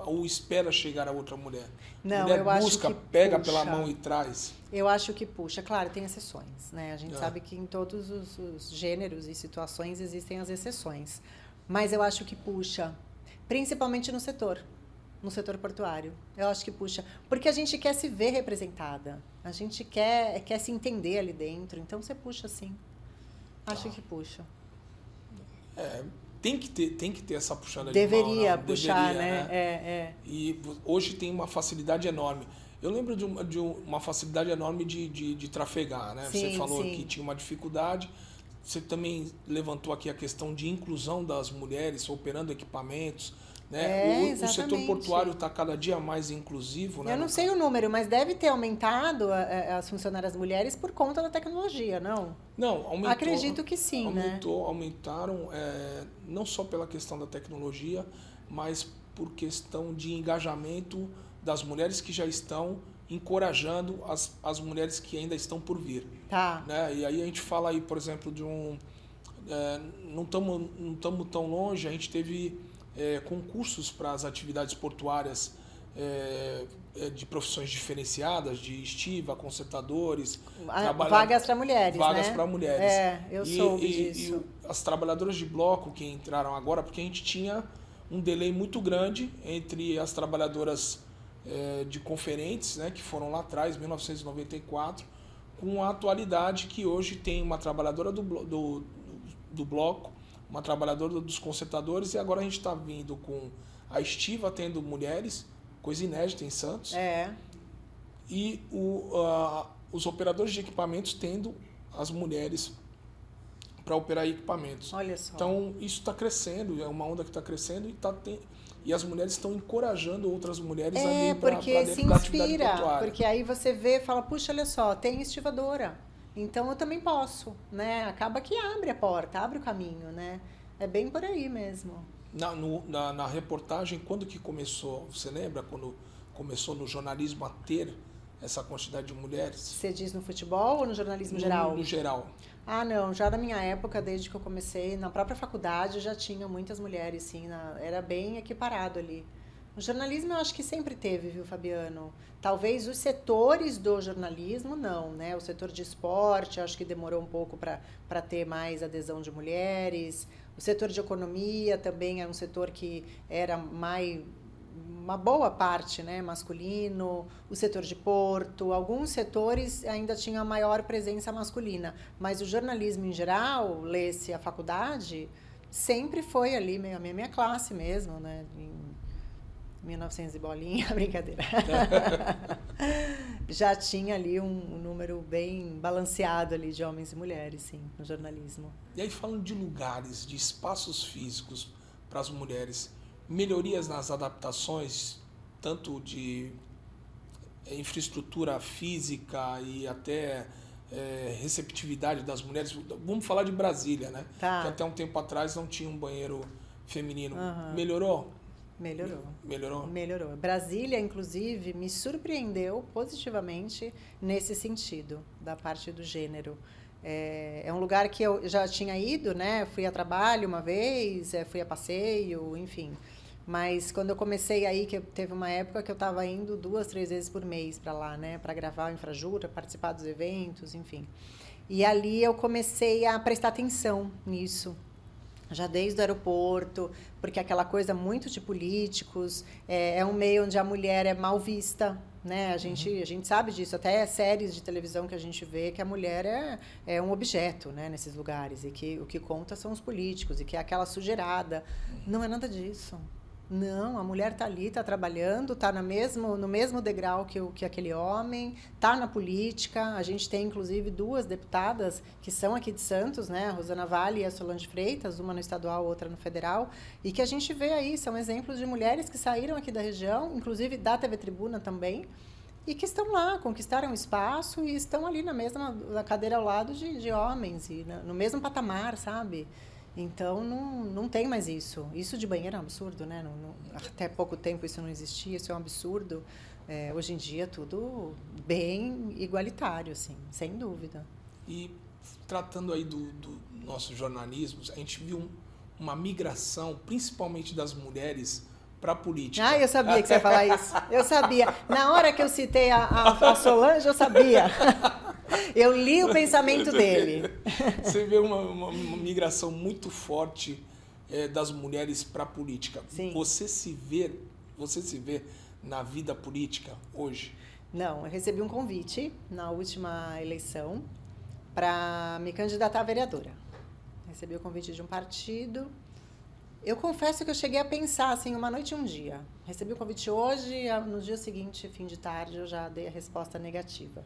ou espera chegar a outra mulher?
Não,
mulher
eu acho
busca,
que
pega
puxa.
pela mão e traz?
Eu acho que puxa. Claro, tem exceções, né? A gente sabe que em todos os gêneros e situações existem as exceções. Mas eu acho que puxa, principalmente no setor portuário. Eu acho que puxa. Porque a gente quer se ver representada. A gente quer se entender ali dentro. Então, você puxa, sim. Acho que puxa.
Tem que ter essa puxada
deveria
de mão.
Puxar, né?
E hoje tem uma facilidade enorme. Eu lembro de uma facilidade enorme de trafegar, né?
Sim,
você falou
sim.
que tinha uma dificuldade. Você também levantou aqui a questão de inclusão das mulheres operando equipamentos. Né? O setor portuário está cada dia mais inclusivo. Né?
Eu não sei o número, mas deve ter aumentado as funcionárias mulheres por conta da tecnologia, não?
Não, aumentou.
Acredito que sim,
aumentaram não só pela questão da tecnologia, mas por questão de engajamento das mulheres que já estão encorajando as mulheres que ainda estão por vir.
Tá.
Né? E aí a gente fala aí, por exemplo, de não estamos tão longe, a gente teve concursos para as atividades portuárias de profissões diferenciadas, de estiva, consertadores.
Vagas para mulheres,
Vagas
né?
para mulheres.
Eu soube disso.
E as trabalhadoras de bloco que entraram agora, porque a gente tinha um delay muito grande entre as trabalhadoras de conferentes, né, que foram lá atrás, 1994, com a atualidade que hoje tem uma trabalhadora do bloco, uma trabalhadora dos consertadores, e agora a gente está vindo com a estiva tendo mulheres, coisa inédita em Santos, e os operadores de equipamentos tendo as mulheres para operar equipamentos.
Olha só.
Então, isso está crescendo, é uma onda que está crescendo e as mulheres estão encorajando outras mulheres a vir para dentro da atividade portuária.
Porque aí você vê e fala, puxa, olha só, tem estivadora. Então, eu também posso, né? Acaba que abre a porta, abre o caminho, né? É bem por aí mesmo.
Na reportagem, quando que começou? Você lembra quando começou no jornalismo a ter essa quantidade de mulheres?
Você diz no futebol ou no jornalismo geral?
No geral.
Ah, não. Já na minha época, desde que eu comecei, na própria faculdade, já tinha muitas mulheres, sim. Era bem equiparado ali. O jornalismo eu acho que sempre teve, viu, Fabiano? Talvez os setores do jornalismo, não, né? O setor de esporte, acho que demorou um pouco para ter mais adesão de mulheres. O setor de economia também é um setor que era uma boa parte, né, masculino. O setor de porto, alguns setores ainda tinham maior presença masculina. Mas o jornalismo em geral, lê-se a faculdade, sempre foi ali, a minha classe mesmo, né? 1900 e bolinha, brincadeira. já tinha ali um número bem balanceado ali de homens e mulheres, sim, no jornalismo.
E aí, falando de lugares, de espaços físicos para as mulheres, melhorias nas adaptações, tanto de infraestrutura física e até receptividade das mulheres. Vamos falar de Brasília, né?
Tá.
Que até um tempo atrás não tinha um banheiro feminino.
Uhum.
Melhorou?
Melhorou. Brasília, inclusive, me surpreendeu positivamente nesse sentido, da parte do gênero. É um lugar que eu já tinha ido, né? Fui a trabalho uma vez, fui a passeio, enfim. Mas quando eu comecei aí, que teve uma época que eu estava indo 2, 3 vezes por mês para lá, né? Para gravar o Infrajura, participar dos eventos, enfim. E ali eu comecei a prestar atenção nisso. Já desde o aeroporto, porque aquela coisa muito de políticos, é um meio onde a mulher é mal vista, né? A gente sabe disso, até séries de televisão que a gente vê que a mulher é um objeto, né, nesses lugares, e que o que conta são os políticos, e que é aquela sujeirada. Não é nada disso. Não, a mulher está ali, está trabalhando, está no mesmo degrau que aquele homem, está na política. A gente tem, inclusive, 2 deputadas que são aqui de Santos, né? A Rosana Vale e a Solange Freitas, uma no estadual, outra no federal, e que a gente vê aí, são exemplos de mulheres que saíram aqui da região, inclusive da TV Tribuna também, e que estão lá, conquistaram espaço e estão ali na cadeira ao lado de homens, e no mesmo patamar, sabe? Então, não tem mais isso. Isso de banheiro é um absurdo, né? Até pouco tempo isso não existia, isso é um absurdo. Hoje em dia, tudo bem igualitário, assim, sem dúvida.
E tratando aí do nosso jornalismo, a gente viu uma migração, principalmente das mulheres, para a política.
Ah, eu sabia que você ia falar isso. Eu sabia. Na hora que eu citei a Solange, eu sabia. Eu li o pensamento dele.
Você vê uma migração muito forte das mulheres para a política.
Sim.
Você se vê na vida política hoje?
Não, eu recebi um convite na última eleição para me candidatar a vereadora. Recebi o convite de um partido. Eu confesso que eu cheguei a pensar assim, uma noite e um dia. Recebi o convite hoje, no dia seguinte, fim de tarde, eu já dei a resposta negativa.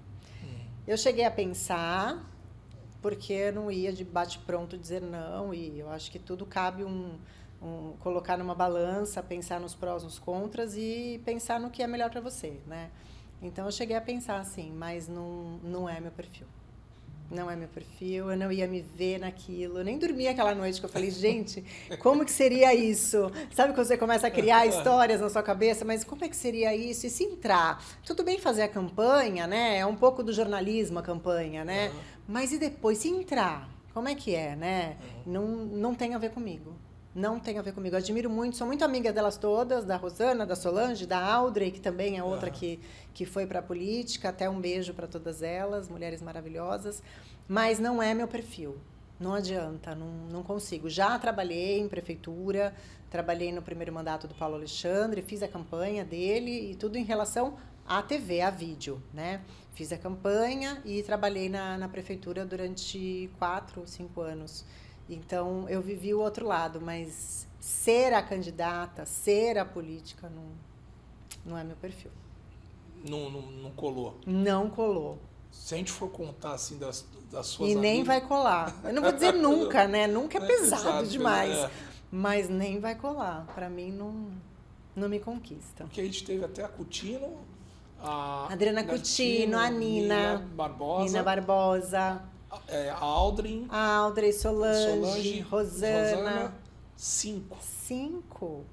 Eu cheguei a pensar, porque eu não ia de bate-pronto dizer não, e eu acho que tudo cabe colocar numa balança, pensar nos prós, nos contras e pensar no que é melhor para você, né? Então, eu cheguei a pensar assim, mas não é meu perfil. Não é meu perfil, eu não ia me ver naquilo. Eu nem dormi aquela noite que eu falei, gente, como que seria isso? Sabe quando você começa a criar histórias na sua cabeça, mas como é que seria isso? E se entrar? Tudo bem fazer a campanha, né? É um pouco do jornalismo a campanha, né? Mas e depois, se entrar? Como é que é, né? Não tem a ver comigo. Não tem a ver comigo. Eu admiro muito, sou muito amiga delas todas, da Rosana, da Solange, da Audrey, que também é outra que foi para a política. Até um beijo para todas elas, mulheres maravilhosas. Mas não é meu perfil. Não adianta, não consigo. Já trabalhei em prefeitura, trabalhei no primeiro mandato do Paulo Alexandre, fiz a campanha dele e tudo em relação à TV, a vídeo, né? Fiz a campanha e trabalhei na prefeitura durante 4 ou 5 anos. Então, eu vivi o outro lado, mas ser a candidata, ser a política, não é meu perfil.
Não colou?
Não colou.
Se a gente for contar, assim, das suas
E nem
amigas...
vai colar. Eu não vou dizer nunca, né? Nunca é pesado demais.
É.
Mas nem vai colar. Para mim, não me conquista.
Porque a gente teve até a Cutino, a
Adriana Cutino, a Nina Barbosa,
a Audrey,
Solange, Rosana.
5.
5.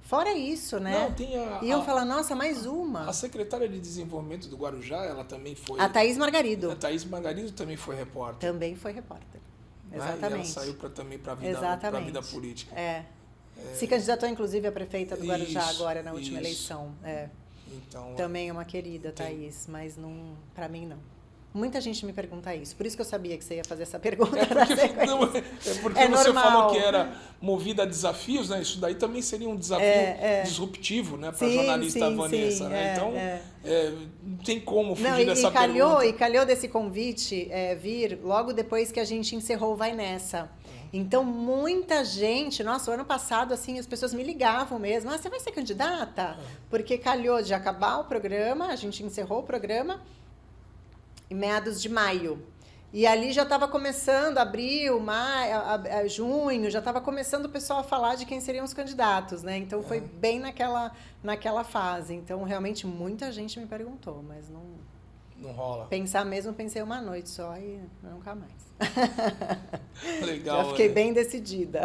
Fora isso, né?
Não, tem
Iam falar, nossa, mais uma.
A secretária de Desenvolvimento do Guarujá, ela também foi...
A Thaís Margarido.
A Thaís Margarido também foi repórter.
Também foi repórter.
Né?
Exatamente.
E ela saiu também para a vida política.
Se candidatou, inclusive, a prefeita do Guarujá agora, na última eleição.
Então,
também é uma querida, Thaís, mas para mim, não. Muita gente me pergunta isso, por isso que eu sabia que você ia fazer essa pergunta.
Porque você falou que era movida a desafios, né? Isso daí também seria um desafio disruptivo, né? Para a jornalista Vanessa, né? Então, não tem como fugir dessa pergunta.
E calhou desse convite vir logo depois que a gente encerrou o Vai Nessa. Então, muita gente... Nossa, o ano passado, assim, as pessoas me ligavam mesmo. Você vai ser candidata? Porque calhou de acabar o programa, a gente encerrou o programa em meados de maio. E ali já estava começando, abril, maio, junho, já estava começando o pessoal a falar de quem seriam os candidatos, né? Então, foi bem naquela fase. Então, realmente, muita gente me perguntou, mas
não rola.
Pensei uma noite só e nunca mais.
Legal.
Já fiquei bem decidida.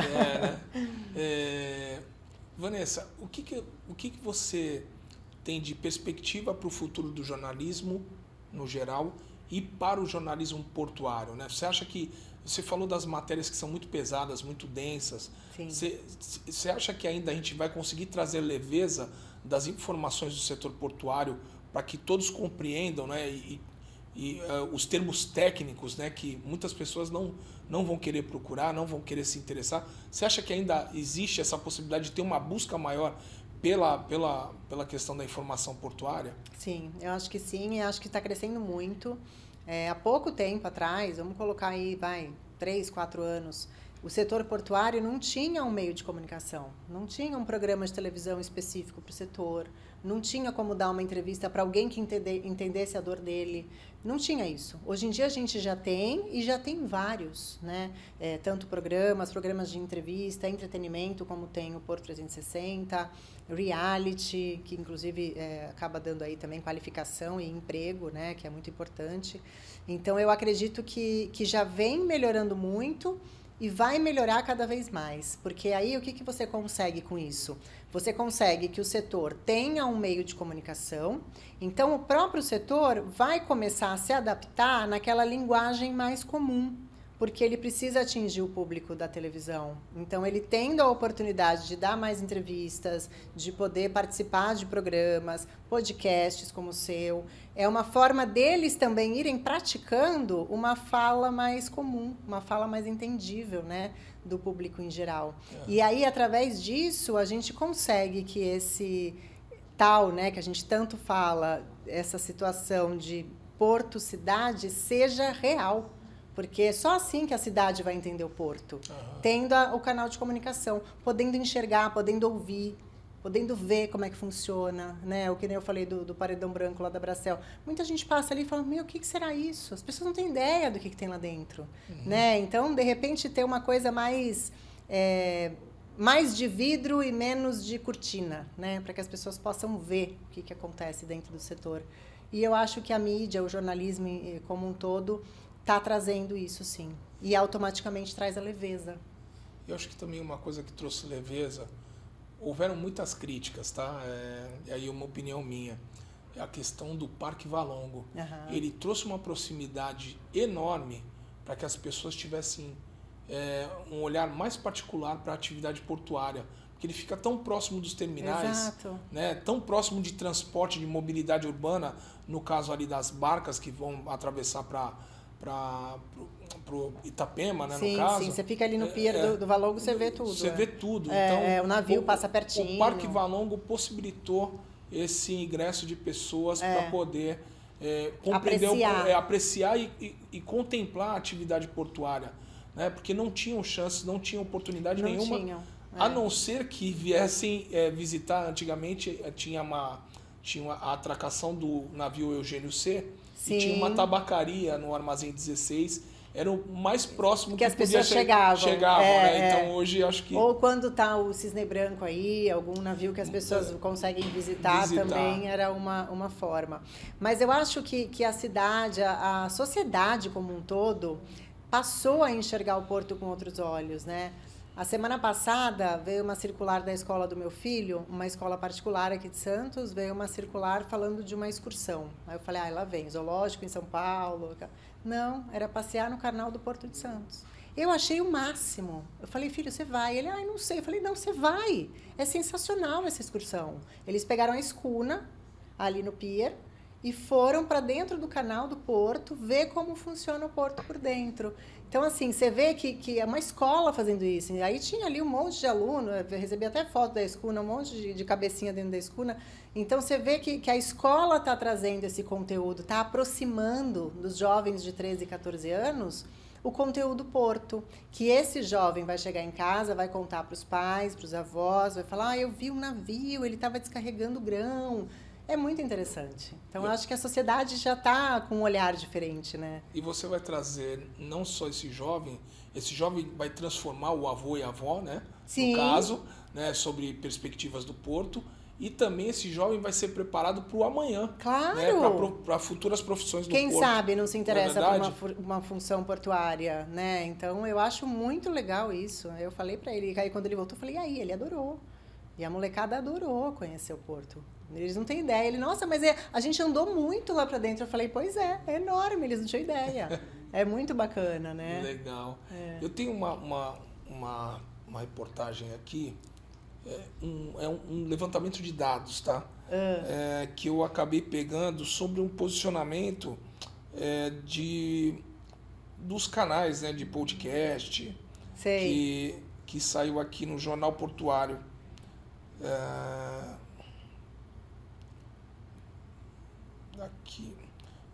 Vanessa, o que você tem de perspectiva para o futuro do jornalismo, no geral, e para o jornalismo portuário, né? Você acha que... Você falou das matérias que são muito pesadas, muito densas.
Sim.
Você acha que ainda a gente vai conseguir trazer leveza das informações do setor portuário para que todos compreendam, né? E os termos técnicos, né? Que muitas pessoas não vão querer procurar, não vão querer se interessar. Você acha que ainda existe essa possibilidade de ter uma busca maior pela questão da informação portuária?
Sim, eu acho que sim, e acho que está crescendo muito. Há pouco tempo atrás, vamos colocar aí, 3, 4 anos, o setor portuário não tinha um meio de comunicação, não tinha um programa de televisão específico para o setor, não tinha como dar uma entrevista para alguém que entendesse a dor dele, não tinha isso. Hoje em dia a gente já tem, e já tem vários, né? Tanto programas de entrevista, entretenimento, como tem o Porto 360, reality, que inclusive acaba dando aí também qualificação e emprego, né? Que é muito importante. Então eu acredito que já vem melhorando muito e vai melhorar cada vez mais, porque aí o que você consegue com isso? Você consegue que o setor tenha um meio de comunicação, então o próprio setor vai começar a se adaptar naquela linguagem mais comum, porque ele precisa atingir o público da televisão. Então, ele tendo a oportunidade de dar mais entrevistas, de poder participar de programas, podcasts como o seu, é uma forma deles também irem praticando uma fala mais comum, uma fala mais entendível, né, do público em geral. E aí, através disso, a gente consegue que esse tal, né, que a gente tanto fala, essa situação de porto-cidade seja real. Porque é só assim que a cidade vai entender o porto. Tendo o canal de comunicação, podendo enxergar, podendo ouvir, podendo ver como é que funciona, né? O que nem eu falei do paredão branco lá da Bracel. Muita gente passa ali e fala, o que será isso? As pessoas não têm ideia do que tem lá dentro, né? Então, de repente, ter uma coisa mais de vidro e menos de cortina, né? Para que as pessoas possam ver o que acontece dentro do setor. E eu acho que a mídia, o jornalismo como um todo, está trazendo isso, sim. E automaticamente traz a leveza.
Eu acho que também uma coisa que trouxe leveza, houveram muitas críticas, tá? E aí uma opinião minha. É a questão do Parque Valongo. Ele trouxe uma proximidade enorme para que as pessoas tivessem um olhar mais particular para a atividade portuária. Porque ele fica tão próximo dos terminais, né? Tão próximo de transporte, de mobilidade urbana, no caso ali das barcas que vão atravessar para Itapema, né, no caso.
Sim, você fica ali no pier do Valongo, você vê tudo.
Você vê tudo. Então,
o navio passa pertinho.
O Parque Valongo possibilitou esse ingresso de pessoas para poder compreender, apreciar e contemplar a atividade portuária, né? Porque não tinham chances, não tinham oportunidade nenhuma, a não ser que viessem visitar. Antigamente tinha a atracação do navio Eugênio C, e tinha uma tabacaria no Armazém 16, era o mais próximo que
as pessoas chegavam,
né? Então hoje acho que...
Ou quando está o Cisne Branco aí, algum navio que as pessoas conseguem visitar também era uma forma. Mas eu acho que a cidade, a sociedade como um todo, passou a enxergar o porto com outros olhos, né? A semana passada veio uma circular da escola do meu filho, uma escola particular aqui de Santos, veio uma circular falando de uma excursão. Aí eu falei, lá vem, zoológico em São Paulo. Não, era passear no canal do Porto de Santos. Eu achei o máximo. Eu falei, filho, você vai? Ele, não sei. Eu falei, não, você vai. É sensacional essa excursão. Eles pegaram a escuna ali no pier e foram para dentro do canal do Porto ver como funciona o Porto por dentro. Então, assim, você vê que é uma escola fazendo isso. E aí tinha ali um monte de aluno, eu recebi até foto da escuna, um monte de cabecinha dentro da escuna. Então, você vê que a escola está trazendo esse conteúdo, está aproximando dos jovens de 13 e 14 anos o conteúdo Porto, que esse jovem vai chegar em casa, vai contar para os pais, para os avós, vai falar, eu vi um navio, ele estava descarregando grão. É muito interessante. Então, eu acho que a sociedade já está com um olhar diferente, né?
E você vai trazer não só esse jovem vai transformar o avô e a avó, né?
Sim.
No caso, né? Sobre perspectivas do Porto. E também esse jovem vai ser preparado para o amanhã.
Claro!
Né? Para futuras profissões do
Quem
Porto.
sabe não se interessa
é
por uma função portuária, né? Então, eu acho muito legal isso. Eu falei para ele, aí quando ele voltou, eu falei, e aí? Ele adorou. E a molecada adorou conhecer o Porto. Eles não têm ideia. Ele, nossa, mas a gente andou muito lá para dentro. Eu falei, pois é enorme, eles não tinham ideia. É muito bacana, né?
Legal. Eu tenho uma reportagem aqui, um levantamento de dados, tá? Que eu acabei pegando sobre um posicionamento dos canais, né, de podcast.
Sei.
Que saiu aqui no Jornal Portuário. Aqui.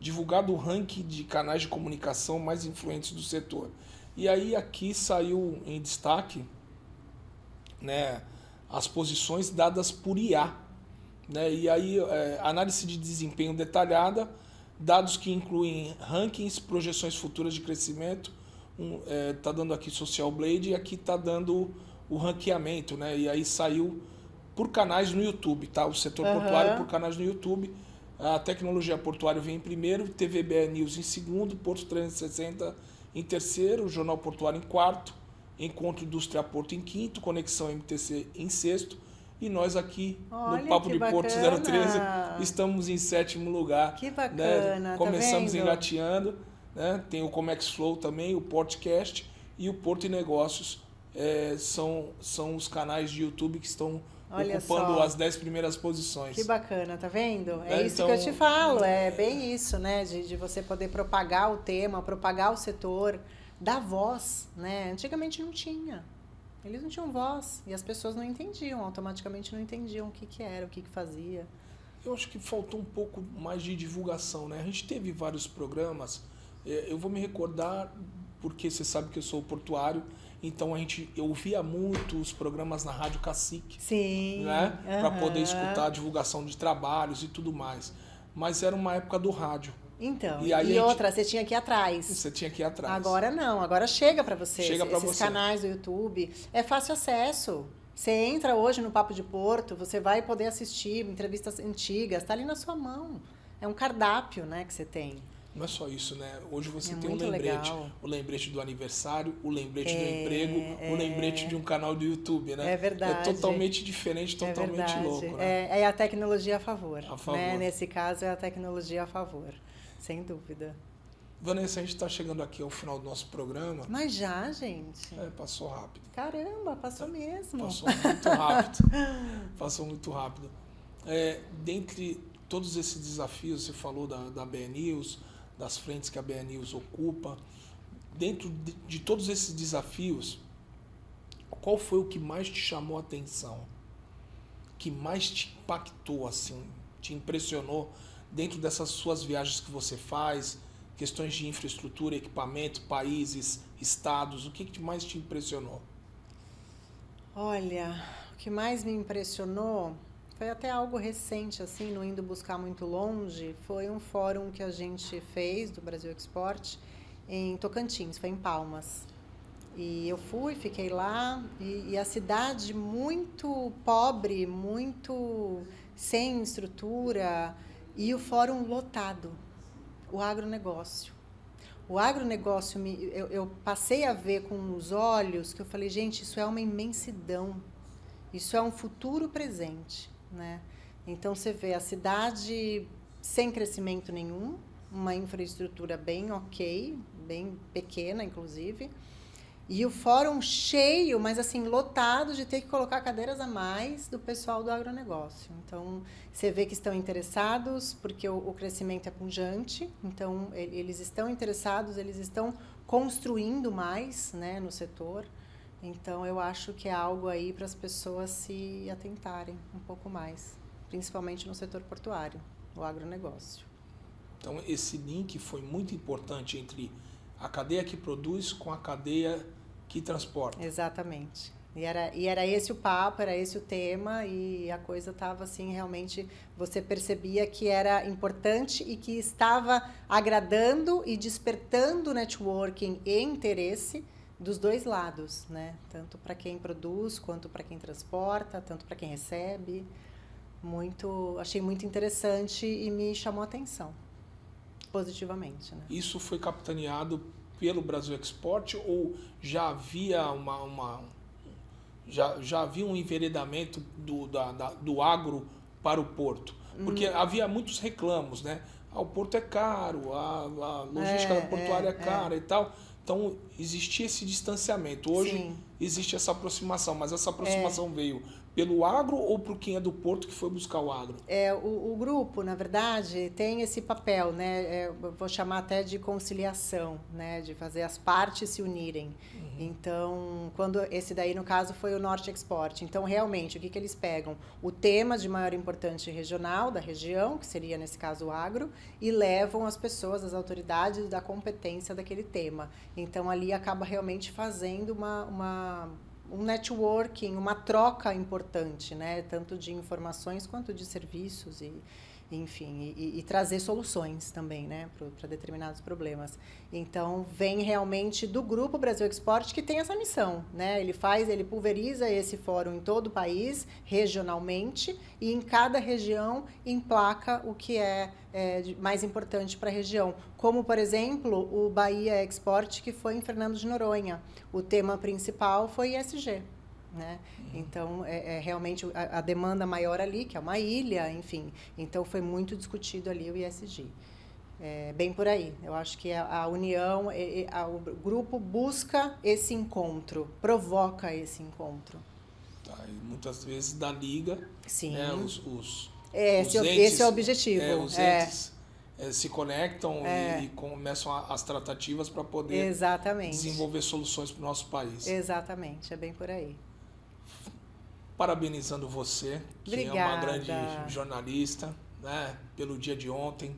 Divulgado o ranking de canais de comunicação mais influentes do setor. E aí aqui saiu em destaque, né, as posições dadas por IA. Né? E aí análise de desempenho detalhada, dados que incluem rankings, projeções futuras de crescimento. Tá dando aqui Social Blade e aqui tá dando o ranqueamento. Né? E aí saiu por canais no YouTube, tá? O setor portuário por canais no YouTube. A tecnologia portuária vem em primeiro, TVBE News em segundo, Porto 360 em terceiro, o Jornal Portuário em quarto, Encontro Indústria Porto em quinto, Conexão MTC em sexto, e nós aqui no Papo de Porto 013 estamos em sétimo lugar.
Que bacana,
né? Começamos
tá
engateando, né? Tem o Comex Flow também, o Portcast e o Porto e Negócios. São os canais de YouTube que estão ocupando as 10 primeiras posições.
Que bacana, tá vendo? É isso que eu te falo, é bem isso, né? De você poder propagar o tema, propagar o setor, dar voz, né? Antigamente não tinha. Eles não tinham voz e as pessoas não entendiam, automaticamente não entendiam o que era, o que fazia.
Eu acho que faltou um pouco mais de divulgação, né? A gente teve vários programas, eu vou me recordar, porque você sabe que eu sou portuário, então eu ouvia muito os programas na Rádio Cacique.
Sim.
Né? Para poder escutar a divulgação de trabalhos e tudo mais. Mas era uma época do rádio.
Então, e outra, você tinha que ir atrás.
Você tinha que ir atrás.
Agora não, agora chega para você.
Chega para
esses canais do YouTube. É fácil acesso. Você entra hoje no Papo de Porto, você vai poder assistir entrevistas antigas, está ali na sua mão. É um cardápio, né, que você tem.
Não é só isso, né? Hoje você tem um lembrete.
Legal.
O lembrete do aniversário, o lembrete do emprego, o lembrete de um canal do YouTube, né?
É verdade.
É totalmente diferente, totalmente louco, né?
É a tecnologia a favor.
A favor.
Né? Nesse caso, é a tecnologia a favor. Sem dúvida.
Vanessa, a gente está chegando aqui ao final do nosso programa.
Mas já, gente?
Passou rápido.
Caramba, passou mesmo.
Passou muito rápido. Passou muito rápido. Dentre todos esses desafios, você falou da BE News, das frentes que a BE News ocupa. Dentro de todos esses desafios, qual foi o que mais te chamou a atenção? Que mais te impactou, assim, te impressionou dentro dessas suas viagens que você faz, questões de infraestrutura, equipamento, países, estados, o que mais te impressionou?
Olha, o que mais me impressionou foi até algo recente, assim, não indo buscar muito longe, foi um fórum que a gente fez do Brasil Export em Tocantins, foi em Palmas. E eu fiquei lá, e a cidade muito pobre, muito sem estrutura, e o fórum lotado, o agronegócio. O agronegócio, eu passei a ver com os olhos, que eu falei, gente, isso é uma imensidão, isso é um futuro presente, né? Então, você vê a cidade sem crescimento nenhum, uma infraestrutura bem ok, bem pequena, inclusive, E o fórum cheio, mas assim, lotado de ter que colocar cadeiras a mais do pessoal do agronegócio. Então, você vê que estão interessados, porque o crescimento é pujante, então eles estão interessados, eles estão construindo mais, né, no setor. Então, eu acho que é algo aí para as pessoas se atentarem um pouco mais, principalmente no setor portuário, o agronegócio.
Então, esse link foi muito importante entre a cadeia que produz com a cadeia que transporta.
Exatamente. E era esse o papo, era esse o tema, e a coisa estava assim, realmente, você percebia que era importante e que estava agradando e despertando networking e interesse dos dois lados, né? Tanto para quem produz, quanto para quem transporta, tanto para quem recebe. Achei muito interessante e me chamou a atenção, positivamente, né?
Isso foi capitaneado pelo Brasil Export ou já havia já havia um enveredamento do agro para o porto? Porque havia muitos reclamos, né? O porto é caro, a logística portuária é cara e tal. Então, existia esse distanciamento. Hoje
Sim.
existe essa aproximação, mas essa aproximação veio pelo agro ou para quem é do porto que foi buscar o agro?
O grupo, na verdade, tem esse papel, né? Vou chamar até de conciliação, né? De fazer as partes se unirem. Então, esse daí, no caso, foi o Norte Export. Então, realmente, o que eles pegam? O tema de maior importância regional da região, que seria, nesse caso, o agro, e levam as pessoas, as autoridades da competência daquele tema. Então, ali acaba realmente fazendo um networking, uma troca importante, né? Tanto de informações quanto de serviços enfim, e trazer soluções também, né? Para determinados problemas. Então, vem realmente do Grupo Brasil Export, que tem essa missão, né? Ele pulveriza esse fórum em todo o país, regionalmente, e em cada região emplaca o que é mais importante para a região. Como, por exemplo, o Bahia Export, que foi em Fernando de Noronha. O tema principal foi ESG, né? Então, realmente a demanda maior ali, que é uma ilha, enfim. Então, foi muito discutido ali o ESG. Bem por aí. Eu acho que a união, o grupo busca esse encontro, provoca esse encontro.
Tá, e muitas vezes da liga,
Sim.
né,
esse é o objetivo.
Os entes se conectam e começam as tratativas para poder
Exatamente.
desenvolver soluções para o nosso país.
Exatamente, é bem por aí.
Parabenizando você, que
Obrigada.
é uma grande jornalista, né, pelo dia de ontem,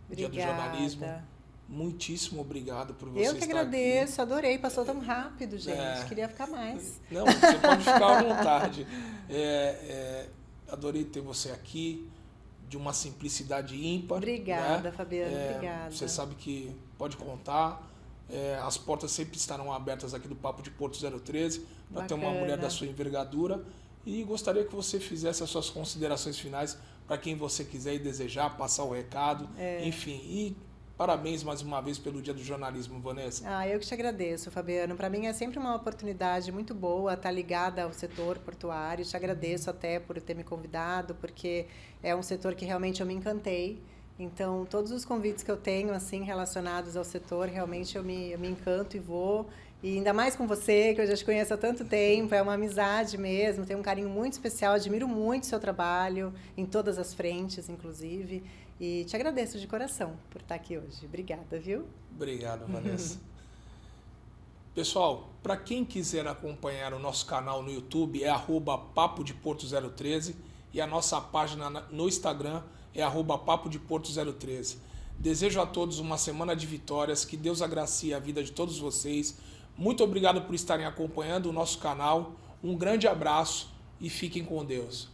Obrigada.
Dia do jornalismo. Muitíssimo obrigado por você
estar aqui. Eu que agradeço, adorei, passou tão rápido, gente. Queria ficar mais.
Não, você pode ficar à vontade. Adorei ter você aqui, de uma simplicidade ímpar.
Obrigada,
né?
Fabiana, obrigada.
Você sabe que pode contar. As portas sempre estarão abertas aqui do Papo de Porto 013 para ter uma mulher da sua envergadura. E gostaria que você fizesse as suas considerações finais para quem você quiser e desejar, passar o recado, enfim. E parabéns mais uma vez pelo Dia do Jornalismo, Vanessa.
Eu que te agradeço, Fabiano. Para mim é sempre uma oportunidade muito boa estar ligada ao setor portuário. Te agradeço até por ter me convidado, porque é um setor que realmente eu me encantei. Então, todos os convites que eu tenho assim relacionados ao setor, realmente eu me encanto e vou. E ainda mais com você, que eu já te conheço há tanto tempo, é uma amizade mesmo, tenho um carinho muito especial, admiro muito o seu trabalho, em todas as frentes, inclusive. E te agradeço de coração por estar aqui hoje. Obrigada, viu?
Obrigado, Vanessa. Pessoal, para quem quiser acompanhar o nosso canal no YouTube, é @Papo de Porto 013 e a nossa página no Instagram é @Papo de Porto 013. Desejo a todos uma semana de vitórias, que Deus agracie a vida de todos vocês. Muito obrigado por estarem acompanhando o nosso canal. Um grande abraço e fiquem com Deus.